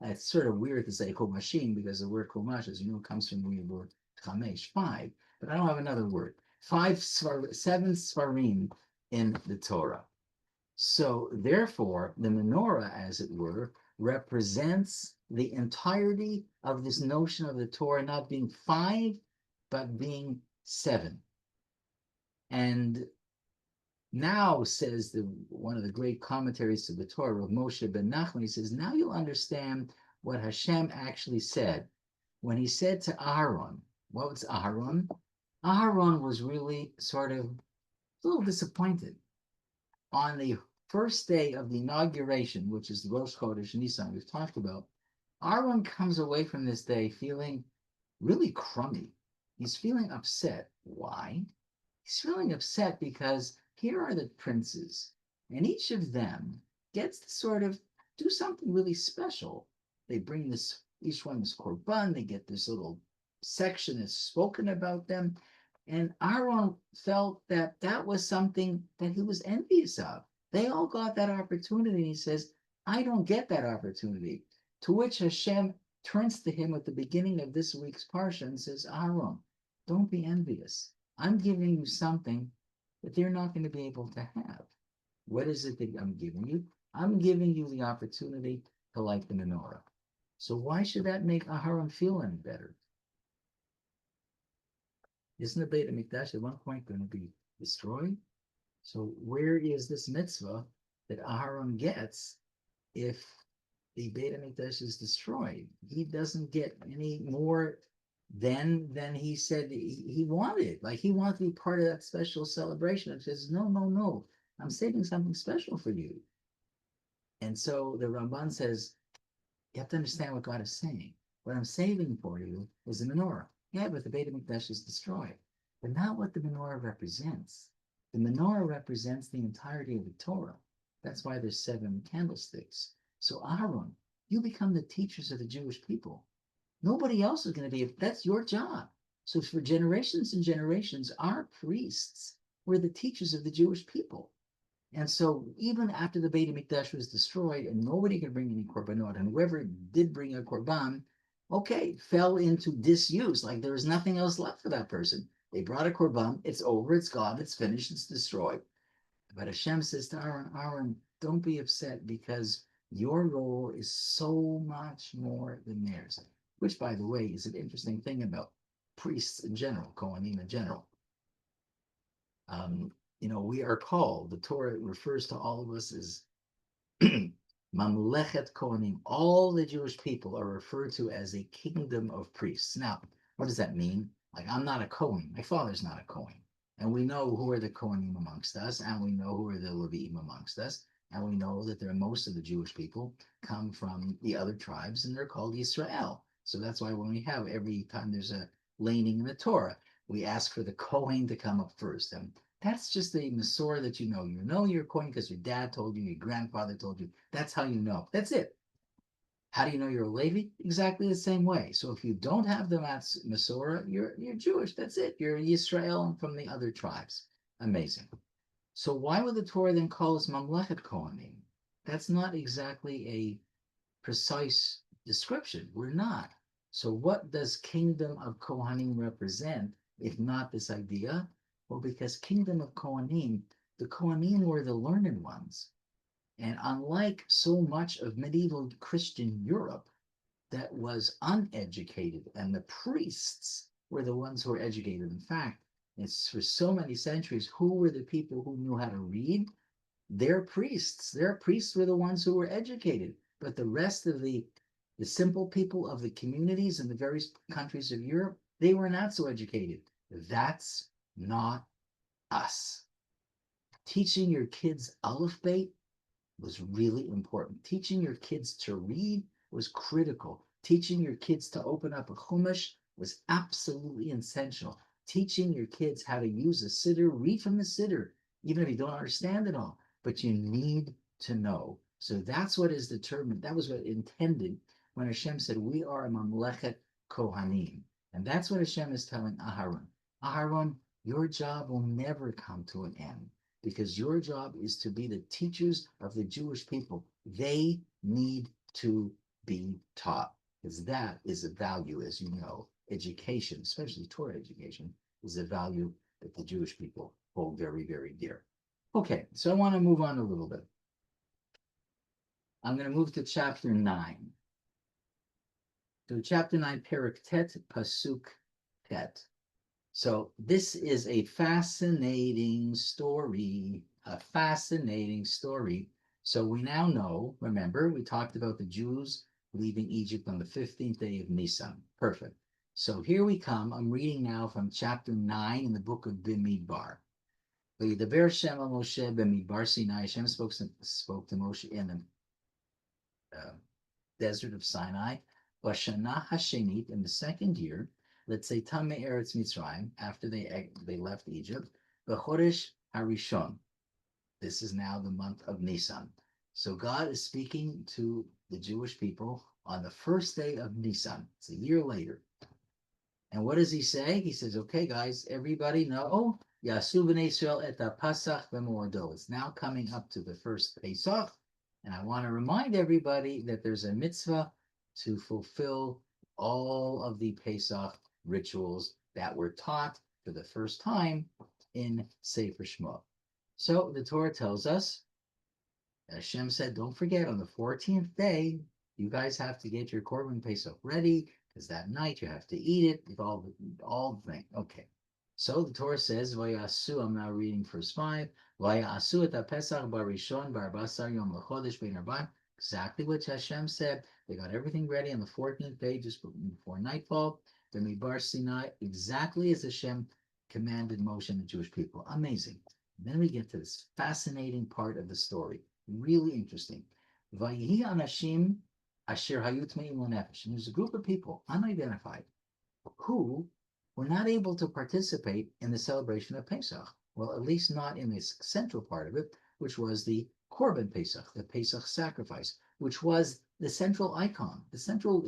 It's sort of weird to say Chumashim, because the word Chumash, as you know, comes from the word Chamesh, 5. But I don't have another word. 7 Svarim in the Torah. So therefore, the menorah, as it were, represents the entirety of this notion of the Torah not being 5, but being 7. And now, says one of the great commentaries to the Torah, of Moshe ben Nachman, he says, now you'll understand what Hashem actually said when he said to Aharon. What was Aharon? Aharon was really sort of a little disappointed. On the first day of the inauguration, which is the Rosh Chodesh Nisan we've talked about, Aharon comes away from this day feeling really crummy. He's feeling upset. Why? He's feeling upset because here are the princes, and each of them gets to sort of do something really special. They bring this, each one is korban, they get this little section that's spoken about them. And Aaron felt that that was something that he was envious of. They all got that opportunity, and he says, I don't get that opportunity. To which Hashem turns to him at the beginning of this week's Parsha and says, Aaron, don't be envious. I'm giving you something that they're not going to be able to have. What is it that I'm giving you? I'm giving you the opportunity to light the menorah. So why should that make Aharon feel any better? Isn't the Beit HaMikdash at one point going to be destroyed? So where is this mitzvah that Aharon gets if the Beit HaMikdash is destroyed? He doesn't get any more than he said he wanted. Like he wanted to be part of that special celebration. It says, no, no, no, I'm saving something special for you. And so the Ramban says, you have to understand what God is saying. What I'm saving for you is the menorah. Yeah, but the Beit HaMikdash is destroyed. But not what the menorah represents. The menorah represents the entirety of the Torah. That's why there's 7 candlesticks. So Aaron, you become the teachers of the Jewish people. Nobody else is going to be, that's your job. So for generations and generations, our priests were the teachers of the Jewish people. And so even after the Beit HaMikdash was destroyed and nobody could bring any korbanot, and whoever did bring a korban, okay, fell into disuse, like there was nothing else left for that person. They brought a korban, it's over, it's gone, it's finished, it's destroyed. But Hashem says to Aaron, don't be upset because your role is so much more than theirs. Which, by the way, is an interesting thing about priests in general, Kohanim in general. We are called, the Torah refers to all of us as Mamlechet Kohanim. All the Jewish people are referred to as a kingdom of priests. Now, what does that mean? Like, I'm not a Kohen. My father's not a Kohen. And we know who are the Kohanim amongst us, and we know who are the Leviim amongst us, and we know that most of the Jewish people come from the other tribes, and they're called Israel. So that's why when we have, every time there's a laning in the Torah, we ask for the Kohen to come up first. And that's just a Masorah that you know. You know you're a Kohen because your dad told you, your grandfather told you. That's how you know. That's it. How do you know you're a Levi? Exactly the same way. So if you don't have the Masorah, you're Jewish. That's it. You're Yisrael from the other tribes. Amazing. So why would the Torah then call us Mamlechet Kohanim? That's not exactly a precise description. We're not. So what does kingdom of Kohanim represent, if not this idea? Well, because kingdom of Kohanim, the Kohanim were the learned ones. And unlike so much of medieval Christian Europe that was uneducated, and the priests were the ones who were educated. In fact, it's for so many centuries, who were the people who knew how to read? Their priests. Their priests were the ones who were educated. But the rest of the simple people of the communities in the various countries of Europe, they were not so educated. That's not us. Teaching your kids Aleph Bet was really important. Teaching your kids to read was critical. Teaching your kids to open up a Chumash was absolutely essential. Teaching your kids how to use a siddur, read from the siddur, even if you don't understand it all, but you need to know. So that's what is determined. That was what intended when Hashem said, we are a Mamlechet Kohanim. And that's what Hashem is telling Aharon. Aharon, your job will never come to an end, because your job is to be the teachers of the Jewish people. They need to be taught, because that is a value, as you know. Education, especially Torah education, is a value that the Jewish people hold very, very dear. Okay, so I want to move on a little bit. I'm going to move to chapter 9. So chapter 9, Perek Tet, Pasuk Tet. So this is a fascinating story, So we now know, remember, we talked about the Jews leaving Egypt on the 15th day of Nisan. Perfect. So here we come. I'm reading now from chapter 9 in the book of Bimidbar. V'yidaber Hashem el Moshe b'midbar Sinai. Hashem spoke to Moshe in the desert of Sinai. B'shana hashenit, in the second year, let's say Tamei Eretz Mitzrayim, after they left Egypt, B'chodesh Harishon. This is now the month of Nisan. So God is speaking to the Jewish people on the first day of Nisan. It's a year later. And what does he say? He says, okay, guys, everybody know, Yasu b'nei Yisrael et ha-Pasach b'moado. It's now coming up to the first Pesach. And I want to remind everybody that there's a mitzvah to fulfill all of the Pesach rituals that were taught for the first time in Sefer Shemot. So the Torah tells us, Hashem said, don't forget, on the 14th day, you guys have to get your Korban Pesach ready, because that night you have to eat it with all the thing. Okay. So the Torah says, Vayasu, I'm now reading verse 5, Vayasu et Pesach barishon barbasar yom lechodesh bein arba'im. Exactly what Hashem said. They got everything ready on the 14th day, just before nightfall. The Midbar Sinai, exactly as Hashem commanded Moshe and the Jewish people. Amazing. And then we get to this fascinating part of the story. Really interesting. Vayihi anashim asher hayu tmeim lenefesh. And there's a group of people, unidentified, who were not able to participate in the celebration of Pesach. Well, at least not in this central part of it, which was the Korban Pesach, the Pesach sacrifice, which was the central icon, the central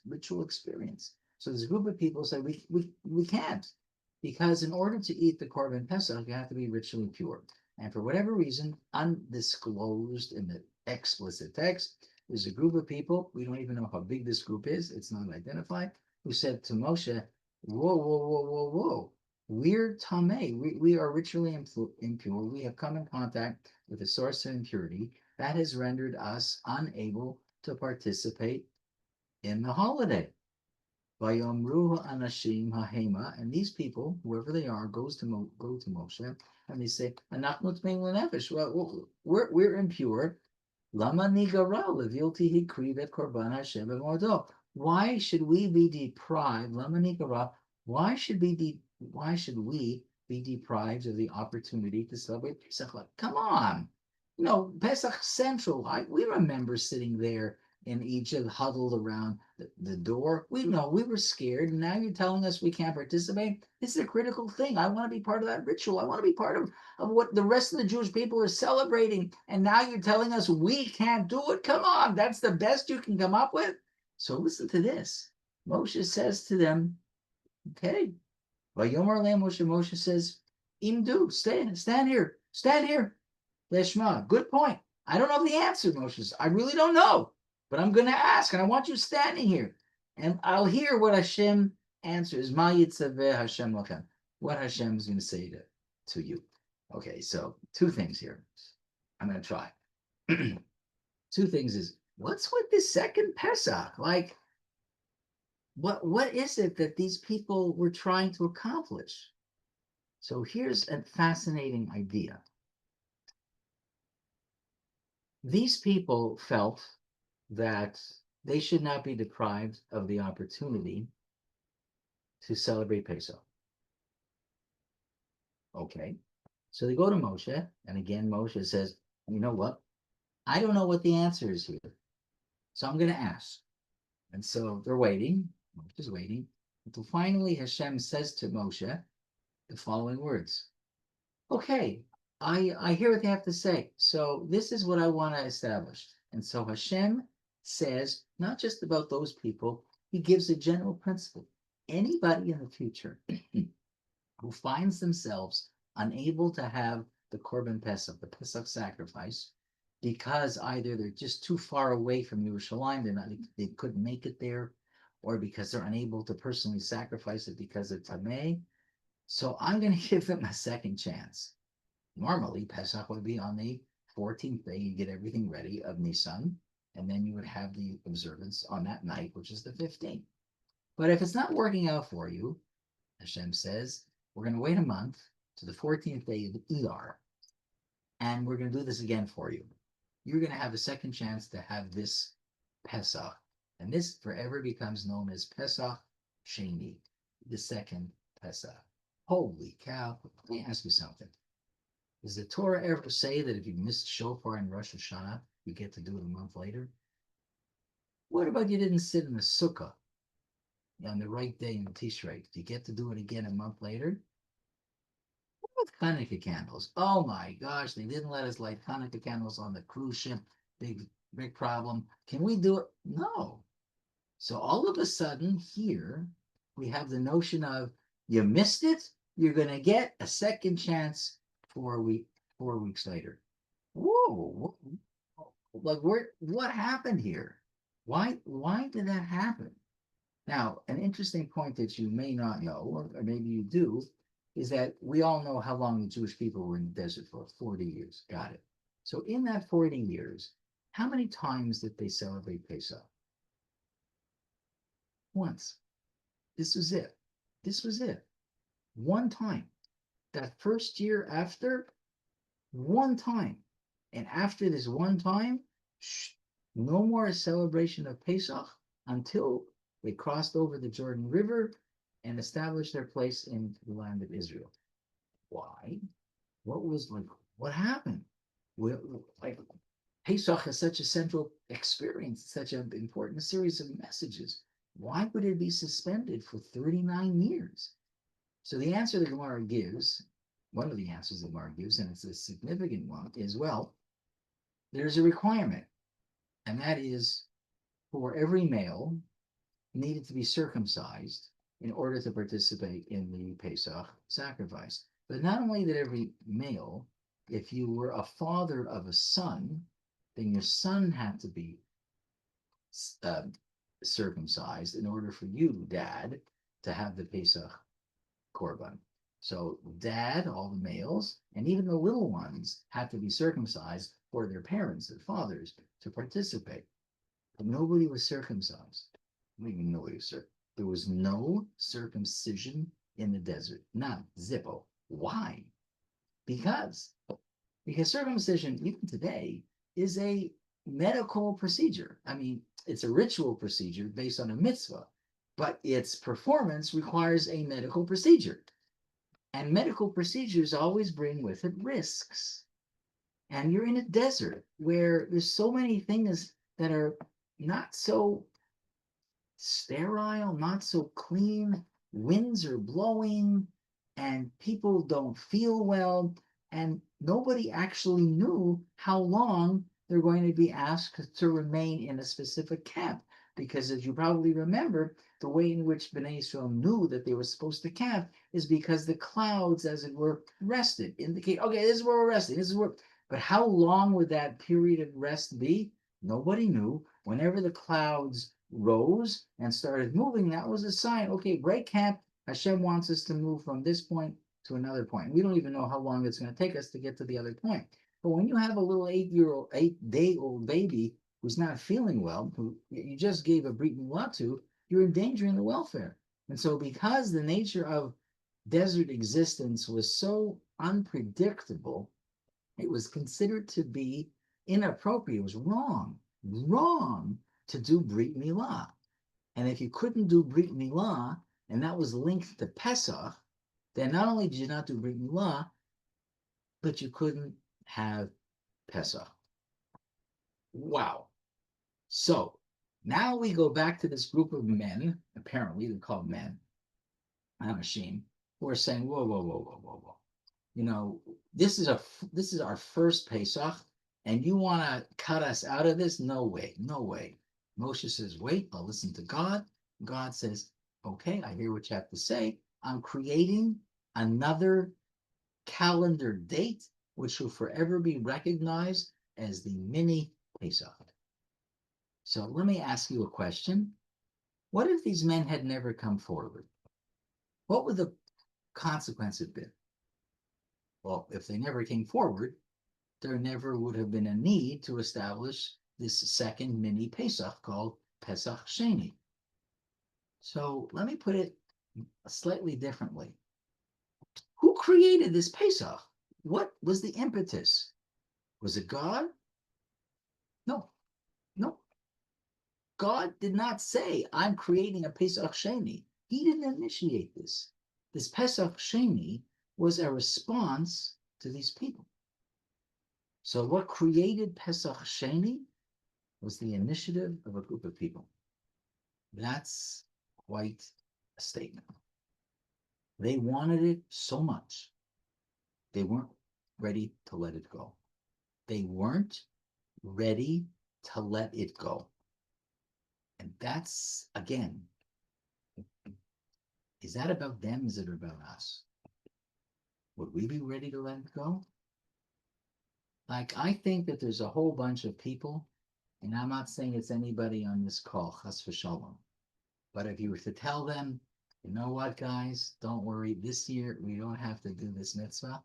ritual experience. So there's a group of people said we can't, because in order to eat the Korban Pesach, you have to be ritually pure. And for whatever reason, undisclosed in the explicit text, there's a group of people, we don't even know how big this group is, it's not identified, who said to Moshe, whoa, we're tameh, we are ritually impure, we have come in contact with a source of impurity that has rendered us unable to participate in the holiday. Vayomru anashim hahema, and these people, whoever they are, go to Moshe, and they say, "Anachnu tmeim lenefesh." Well, we're impure. Lama nigara levilti hikriv et korban Hashem b'modo. Why should we be deprived? Lama nigara. Why should we be deprived of the opportunity to celebrate Pesach? Like, come on, Pesach Central. We remember sitting there in Egypt, huddled around the door. We know we were scared, and now you're telling us we can't participate. This is a critical thing. I want to be part of that ritual. I want to be part of what the rest of the Jewish people are celebrating, and now you're telling us we can't do it. Come on, that's the best you can come up with. So listen to this. Moshe says to them, okay. Vayomer lehem Moshe. Moshe says, Imdu, stand here. Leshma. Good point. I don't know the answer, Moshe says. I really don't know. But I'm going to ask, and I want you standing here, and I'll hear what Hashem answers. Ma yitzaveh Hashem lachem. What Hashem is going to say to you. Okay, so two things here. I'm going to try. Two things is, what's with this second Pesach? Like, what is it that these people were trying to accomplish? So here's a fascinating idea. These people felt that they should not be deprived of the opportunity to celebrate Pesach. Okay, so they go to Moshe, and again, Moshe says, you know what? I don't know what the answer is here, so I'm going to ask. And so they're waiting, Moshe's waiting, until finally Hashem says to Moshe the following words. Okay, I hear what they have to say, so this is what I want to establish. And so Hashem says, not just about those people, he gives a general principle. Anybody in the future who finds themselves unable to have the Korban Pesach, the Pesach sacrifice, because either they're just too far away from Yerushalayim, they couldn't make it there, or because they're unable to personally sacrifice it because of Tameh. So I'm going to give them a second chance. Normally, Pesach would be on the 14th day. You get everything ready of Nisan, and then you would have the observance on that night, which is the 15th. But if it's not working out for you, Hashem says, we're going to wait a month to the 14th day of Iyar, and we're going to do this again for you. You're going to have a second chance to have this Pesach, and this forever becomes known as Pesach Sheni, the second Pesach. Holy cow. Let me ask you something. Does the Torah ever say that if you missed shofar in Rosh Hashanah, you get to do it a month later? What about you didn't sit in the sukkah on the right day in Tishrei? Do you get to do it again a month later? What about Hanukkah candles? Oh my gosh, they didn't let us light Hanukkah candles on the cruise ship. Big problem. Can we do it? No. So all of a sudden here, we have the notion of you missed it, you're going to get a second chance 4 weeks later. Whoa. Like what happened here? Why did that happen? Now, an interesting point that you may not know, or maybe you do, is that we all know how long the Jewish people were in the desert for 40 years. Got it. So in that 40 years, how many times did they celebrate Pesach? Once. This was it. This was it. One time. That first year after, one time. And after this one time, no more celebration of Pesach until they crossed over the Jordan River and established their place in the land of Israel. Why? What happened? Like, Pesach is such a central experience, such an important series of messages. Why would it be suspended for 39 years? So the answer the Gemara gives, one of the answers the Gemara gives, and it's a significant one, is, well, there's a requirement, and that is for every male needed to be circumcised in order to participate in the Pesach sacrifice. But not only that every male, if you were a father of a son, then your son had to be circumcised in order for you, dad, to have the Pesach korban. So dad, all the males, and even the little ones had to be circumcised for their parents, their fathers, to participate. But nobody was circumcised. I don't even know what he was circumcised. There was no circumcision in the desert. None. Zippo. Why? Because circumcision, even today, is a medical procedure. I mean, it's a ritual procedure based on a mitzvah, but its performance requires a medical procedure. And medical procedures always bring with it risks. And you're in a desert where there's so many things that are not so sterile, not so clean. Winds are blowing and people don't feel well. And nobody actually knew how long they're going to be asked to remain in a specific camp. Because as you probably remember, the way in which Bnei Israel knew that they were supposed to camp is because the clouds, as it were, rested, indicate, okay, this is where we're resting, this is where. But how long would that period of rest be? Nobody knew. Whenever the clouds rose and started moving, that was a sign, okay, break camp. Hashem wants us to move from this point to another point. We don't even know how long it's going to take us to get to the other point. But when you have a little 8-day-old baby who's not feeling well, who you just gave a brit milah to, you're endangering the welfare. And so because the nature of desert existence was so unpredictable, it was considered to be inappropriate. It was wrong to do brit milah. And if you couldn't do brit milah, and that was linked to Pesach, then not only did you not do brit milah, but you couldn't have Pesach. Wow. So now we go back to this group of men, apparently they're called men, Anashim, who are saying, whoa. You know, this is our first Pesach, and you want to cut us out of this? No way. Moshe says, wait, I'll listen to God. God says, okay, I hear what you have to say. I'm creating another calendar date, which will forever be recognized as the mini Pesach. So let me ask you a question. What if these men had never come forward? What would the consequence have been? Well, if they never came forward, there never would have been a need to establish this second mini Pesach called Pesach Sheni. So let me put it slightly differently. Who created this Pesach? What was the impetus? Was it God? No. God did not say, I'm creating a Pesach Sheni. He didn't initiate this. This Pesach Sheni was a response to these people. So what created Pesach Sheni was the initiative of a group of people. That's quite a statement. They wanted it so much. They weren't ready to let it go. They weren't ready to let it go. And that's, again, is that about them? Is it about us? Would we be ready to let it go? Like, I think that there's a whole bunch of people, and I'm not saying it's anybody on this call, chas v'shalom, But if you were to tell them, you know what, guys, don't worry, this year we don't have to do this mitzvah.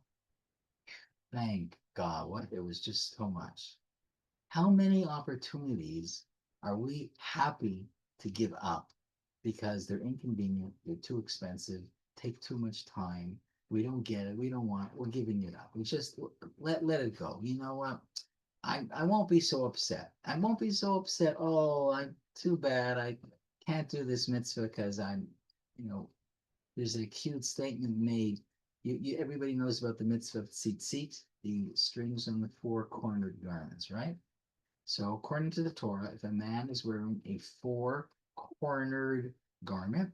Thank God, what it was just so much. How many opportunities are we happy to give up because they're inconvenient, they're too expensive, take too much time, we don't get it, we don't want it, we're giving it up. We just let it go. You know what? I won't be so upset. I won't be so upset. Oh, I'm too bad. I can't do this mitzvah because I'm, you know, there's a cute statement made. Everybody knows about the mitzvah of tzitzit, the strings on the four cornered garments, right? So according to the Torah, if a man is wearing a four cornered garment,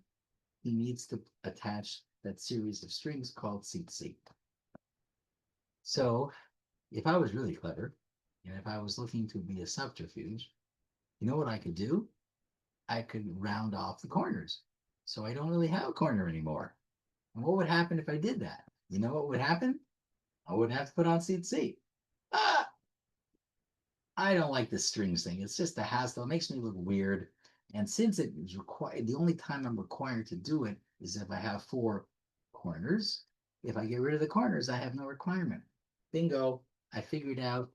he needs to attach that series of strings called tzitzit. So if I was really clever, and if I was looking to be a subterfuge, you know what I could do? I could round off the corners. So I don't really have a corner anymore. And what would happen if I did that? You know what would happen? I wouldn't have to put on tzitzit. Ah, I don't like this strings thing. It's just a hassle. It makes me look weird. And since it is required, the only time I'm required to do it is if I have four corners. If I get rid of the corners, I have no requirement. Bingo. I figured out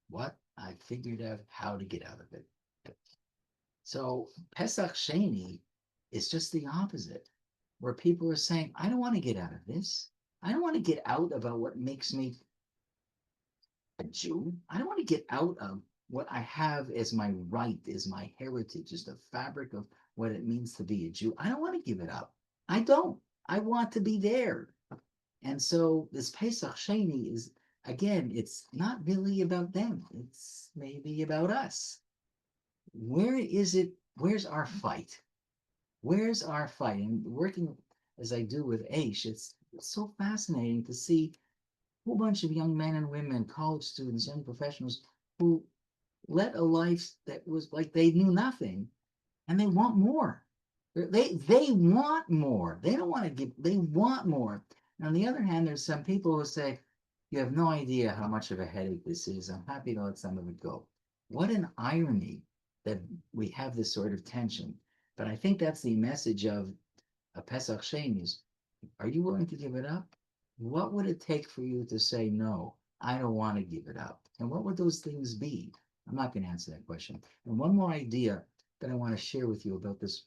what? I figured out how to get out of it. So Pesach Sheni is just the opposite, where people are saying, I don't want to get out of this. I don't want to get out about what makes me a Jew. I don't want to get out of what I have as my right, as my heritage, as the fabric of what it means to be a Jew. I don't want to give it up. I don't. I want to be there. And so this Pesach Sheni is, again, it's not really about them. It's maybe about us. Where is it? Where's our fight? Where's our fight? And working as I do with Aish, it's so fascinating to see a whole bunch of young men and women, college students, young professionals who led a life that was like they knew nothing and they want more. They want more. They don't want to give, they want more. And on the other hand, there's some people who say, you have no idea how much of a headache this is. I'm happy to let some of it go. What an irony that we have this sort of tension. But I think that's the message of a Pesach Sheni is, are you willing to give it up? What would it take for you to say, no, I don't want to give it up? And what would those things be? I'm not going to answer that question. And one more idea that I want to share with you about this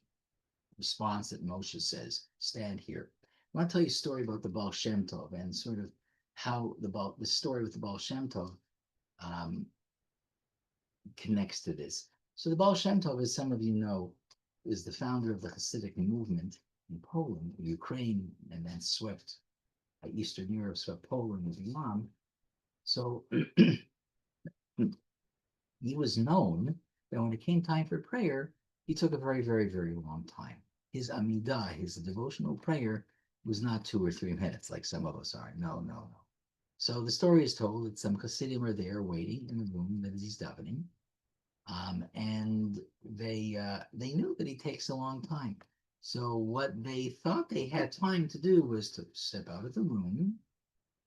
response that Moshe says, stand here. I want to tell you a story about the Baal Shem Tov and sort of how the story with the Baal Shem Tov connects to this. So the Baal Shem Tov, as some of you know, is the founder of the Hasidic movement in Poland, Ukraine, and then swept Eastern Europe, swept Poland with Islam. So he was known that when it came time for prayer, he took a very, very, very long time. His Amidah, his devotional prayer, was not 2 or 3 minutes like some of us are. No, no, no. So the story is told that some Hasidim are there waiting in the room that he's davening, and they knew that he takes a long time. So what they thought they had time to do was to step out of the room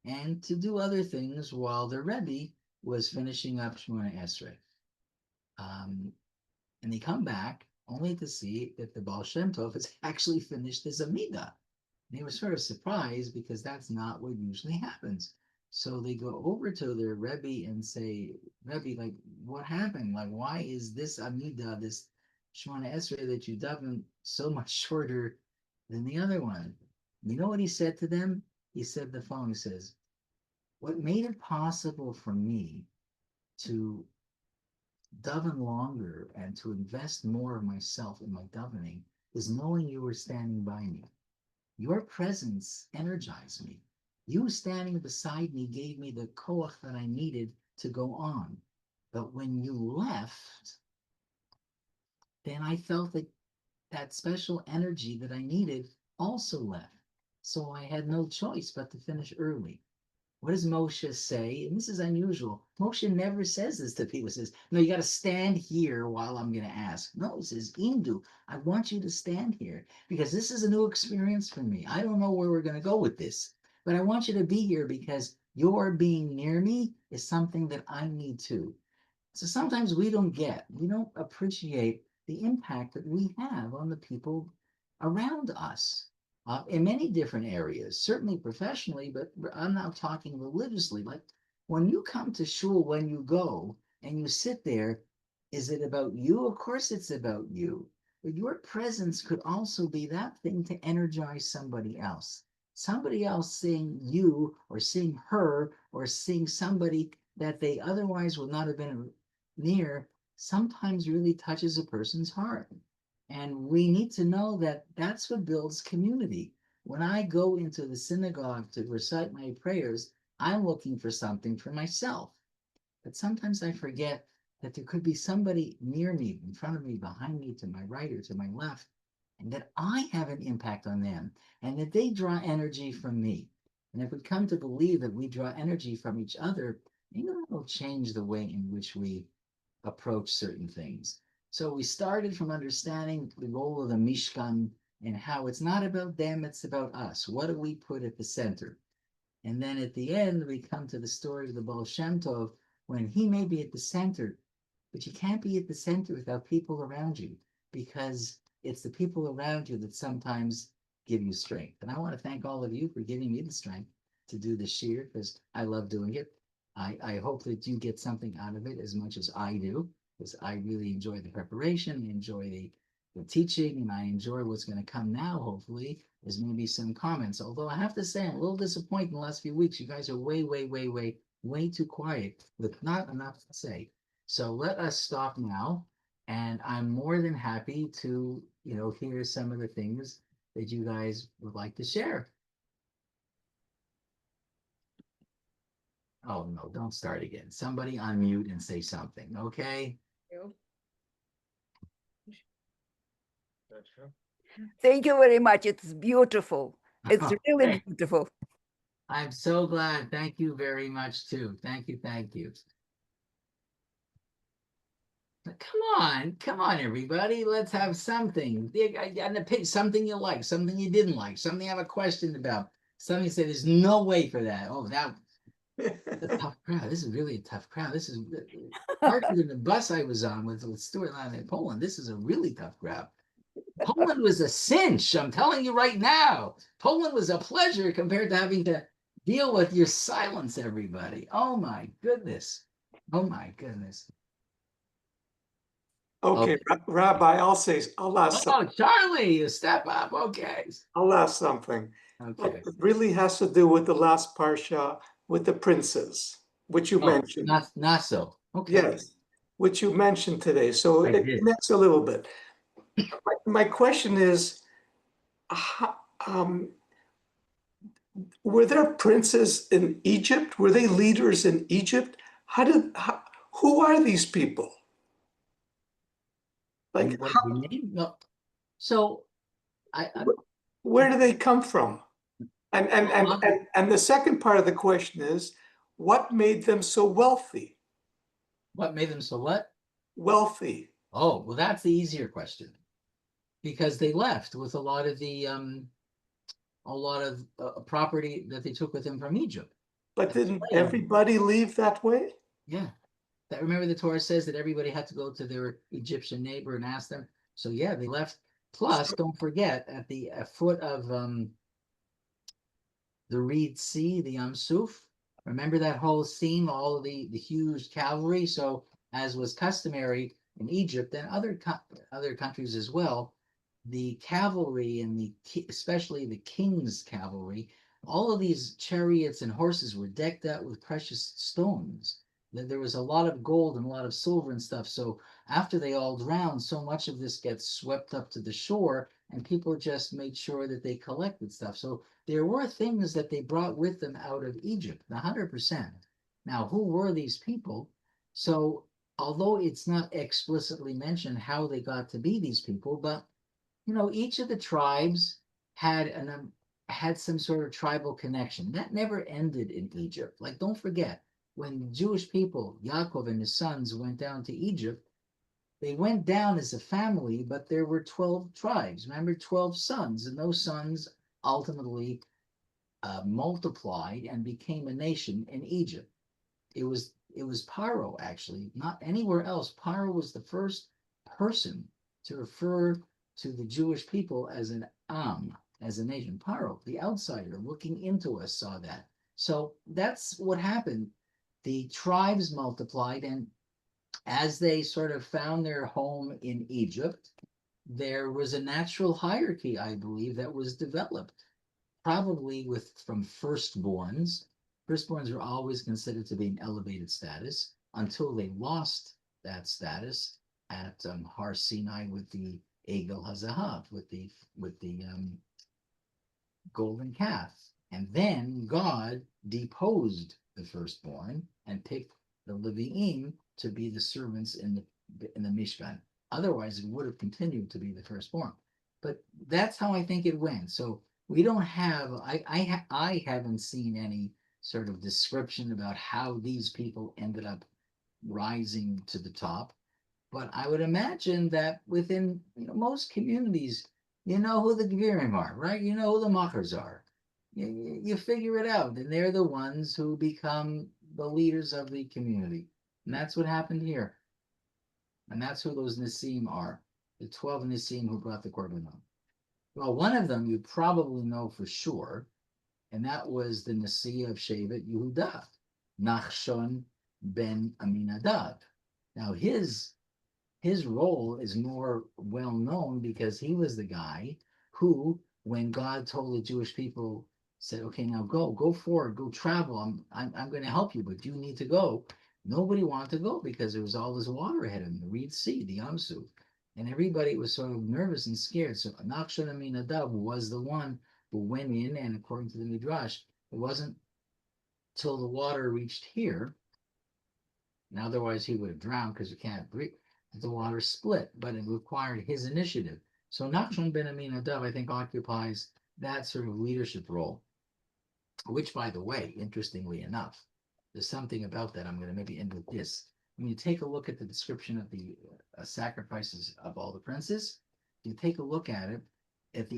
and to do other things while the Rebbe was finishing up Shemona Esrei. And they come back only to see that the Baal Shem Tov has actually finished his Amidah. They were sort of surprised because that's not what usually happens. So they go over to their Rebbe and say, Rebbe, like, what happened? Like, why is this Amidah, this Shemona Esrei that you daven so much shorter than the other one? You know what he said to them? He said the following, he says, what made it possible for me to daven longer and to invest more of myself in my davening is knowing you were standing by me. Your presence energized me. You standing beside me gave me the koach that I needed to go on. But when you left, then I felt that that special energy that I needed also left. So I had no choice but to finish early. What does Moshe say? And this is unusual. Moshe never says this to people. He says, no, you got to stand here while I'm going to ask. No, he says, Indu, I want you to stand here because this is a new experience for me. I don't know where we're going to go with this, but I want you to be here because your being near me is something that I need too. So sometimes we don't appreciate the impact that we have on the people around us in many different areas, certainly professionally, but I'm not talking religiously. Like when you come to shul, when you go and you sit there, is it about you? Of course it's about you. But your presence could also be that thing to energize somebody else. Somebody else seeing you or seeing her or seeing somebody that they otherwise would not have been near sometimes really touches a person's heart. And we need to know that that's what builds community. When I go into the synagogue to recite my prayers, I'm looking for something for myself. But sometimes I forget that there could be somebody near me, in front of me, behind me, to my right or to my left, and that I have an impact on them, and that they draw energy from me. And if we come to believe that we draw energy from each other, maybe it'll change the way in which we approach certain things. So we started from understanding the role of the Mishkan and how it's not about them, it's about us. What do we put at the center? And then at the end, we come to the story of the Baal Shem Tov, when he may be at the center, but you can't be at the center without people around you, because it's the people around you that sometimes give you strength. And I want to thank all of you for giving me the strength to do the shiur, because I love doing it. I hope that you get something out of it as much as I do, because I really enjoy the preparation, I enjoy the teaching, and I enjoy what's going to come now, hopefully, is maybe some comments. Although I have to say, I'm a little disappointed in the last few weeks. You guys are way too quiet with not enough to say. So let us stop now. And I'm more than happy to, hear some of the things that you guys would like to share. Oh, no, don't start again. Somebody unmute and say something, okay? Thank you very much. It's beautiful. It's really Okay. beautiful. I'm so glad. Thank you very much, too. Thank you. Come on, everybody. Let's have something. Something you like, something you didn't like, something you have a question about. Somebody said there's no way for that. Oh, that a tough crowd. This is really a tough crowd. This is harsher than the bus I was on with Stuart Line in Poland. This is a really tough crowd. Poland was a cinch. I'm telling you right now. Poland was a pleasure compared to having to deal with your silence, everybody. Oh my goodness. Okay, Rabbi, I'll ask Oh, Charlie, you step up. Okay. something. Okay. It really has to do with the last Parsha with the princes, which you mentioned. Not so. Okay. Yes, which you mentioned today. So I it did. connects a little bit. My question is, were there princes in Egypt? Were they leaders in Egypt? Who are these people? Like, What the name? No. So where do they come from? And the second part of the question is, what made them so wealthy? what made them so what? Wealthy. Oh, well, that's the easier question, because they left with a lot of property that they took with them from Egypt. But didn't everybody leave that way? Yeah. Remember the Torah says that everybody had to go to their Egyptian neighbor and ask them. So yeah, they left. Plus, don't forget, at the foot of the Reed Sea, the Suf. Remember that whole scene, all of the huge cavalry. So as was customary in Egypt and other countries as well, the cavalry and especially the king's cavalry, all of these chariots and horses were decked out with precious stones. There was a lot of gold and a lot of silver and stuff. So after they all drowned, so much of this gets swept up to the shore, and people just made sure that they collected stuff. So there were things that they brought with them out of Egypt, 100%. Now, who were these people? So although it's not explicitly mentioned how they got to be these people, but each of the tribes had some sort of tribal connection. That never ended in Egypt. Like, don't forget, when Jewish people, Yaakov and his sons, went down to Egypt, they went down as a family, but there were 12 tribes. Remember, 12 sons, and those sons ultimately multiplied and became a nation in Egypt. It was Paro, actually, not anywhere else. Paro was the first person to refer to the Jewish people as an as a nation. Paro, the outsider looking into us, saw that. So that's what happened. The tribes multiplied, and as they sort of found their home in Egypt, there was a natural hierarchy, I believe, that was developed, probably with from firstborns. Firstborns were always considered to be an elevated status until they lost that status at Har Sinai with the Egel Hazahav, with the golden calf. And then God deposed the firstborn and picked the Leviim to be the servants in the Mishkan. Otherwise, it would have continued to be the firstborn. But that's how I think it went. So we don't have, I haven't seen any sort of description about how these people ended up rising to the top. But I would imagine that within most communities, you know who the Gevirim are, right? You know who the Machers are. You figure it out, and they're the ones who become the leaders of the community. And that's what happened here. And that's who those Nisim are, the 12 Nisim who brought the Korbanot. Well, one of them you probably know for sure, and that was the Nasi of Shevet Yehuda, Nachshon ben Aminadab. Now his role is more well known because he was the guy who, when God told the Jewish people, said, "Okay, now go forward, go travel. I'm going to help you, but you need to go." Nobody wanted to go because there was all this water ahead of them, the Reed Sea, the Yam Suf, and everybody was sort of nervous and scared. So Nachshon Aminadab was the one who went in, and according to the Midrash, it wasn't till the water reached here, and otherwise he would have drowned because you can't breathe. The water split, but it required his initiative. So Nachshon ben Aminadab, I think, occupies that sort of leadership role, which, by the way, interestingly enough, there's something about that. I'm going to maybe end with this. When you take a look at the description of the sacrifices of all the princes, you take a look at it, at the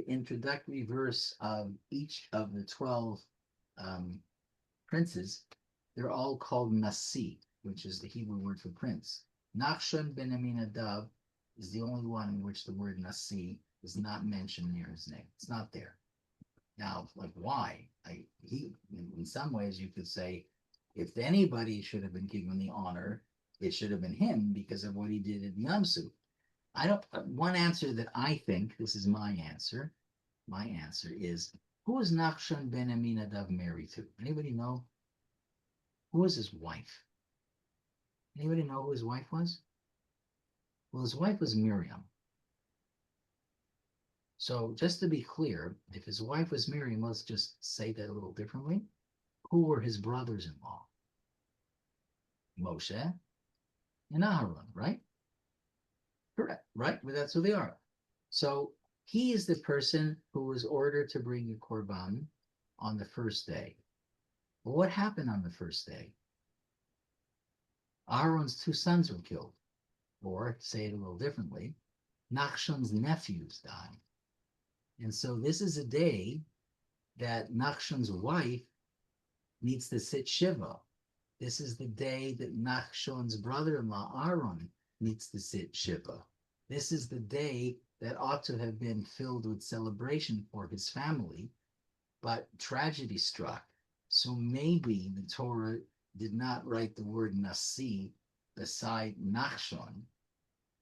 introductory verse of each of the 12 princes, they're all called Nasi, which is the Hebrew word for prince. Nachshon ben Aminadab is the only one in which the word Nasi is not mentioned near his name. It's not there. Now, like, why? In some ways, you could say, if anybody should have been given the honor, it should have been him because of what he did at Yam Suf. One answer that I think, this is my answer is, who is Nachshon ben Aminadab married to? Anybody know? Who was his wife? Anybody know who his wife was? Well, his wife was Miriam. So just to be clear, if his wife was Miriam, let's just say that a little differently. Who were his brothers-in-law? Moshe and Aharon, right? Correct, right? But that's who they are. So he is the person who was ordered to bring a korban on the first day. Well, what happened on the first day? Aaron's two sons were killed. Or, say it a little differently, Nachshon's nephews died. And so this is a day that Nachshon's wife needs to sit Shiva. This is the day that Nachshon's brother-in-law, Aaron, needs to sit Shiva. This is the day that ought to have been filled with celebration for his family, but tragedy struck. So maybe the Torah did not write the word Nasi beside Nachshon,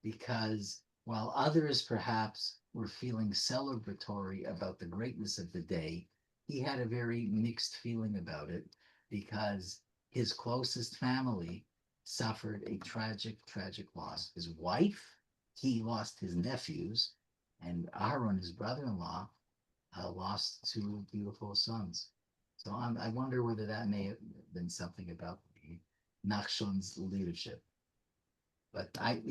because while others perhaps were feeling celebratory about the greatness of the day, he had a very mixed feeling about it because his closest family suffered a tragic loss. His wife, he lost his nephews, and Aaron, his brother-in-law, lost two beautiful sons. So I wonder whether that may have been something about Nachshon's leadership. But I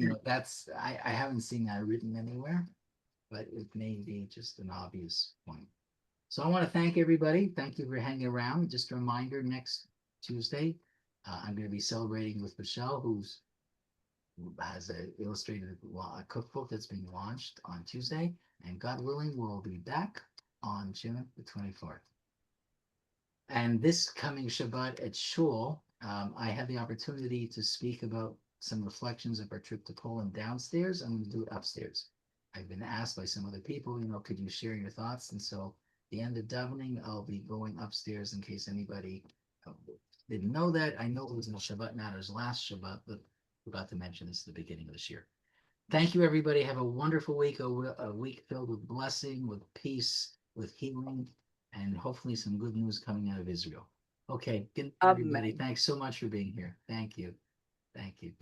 haven't seen that written anywhere, but it may be just an obvious point. So I want to thank everybody. Thank you for hanging around. Just a reminder, next Tuesday, I'm going to be celebrating with Michelle, who has an illustrated cookbook that's being launched on Tuesday. And God willing, we'll be back on June the 24th. And this coming Shabbat at Shul, I had the opportunity to speak about some reflections of our trip to Poland downstairs. I'm going to do it upstairs. I've been asked by some other people, could you share your thoughts? And so the end of davening, I'll be going upstairs in case anybody didn't know that. I know it was in Shabbat, not as last Shabbat, but forgot to mention this at the beginning of this year. Thank you, everybody. Have a wonderful week, a week filled with blessing, with peace, with healing, and hopefully some good news coming out of Israel. Okay, good night, everybody. Amen. Thanks so much for being here. Thank you. Thank you.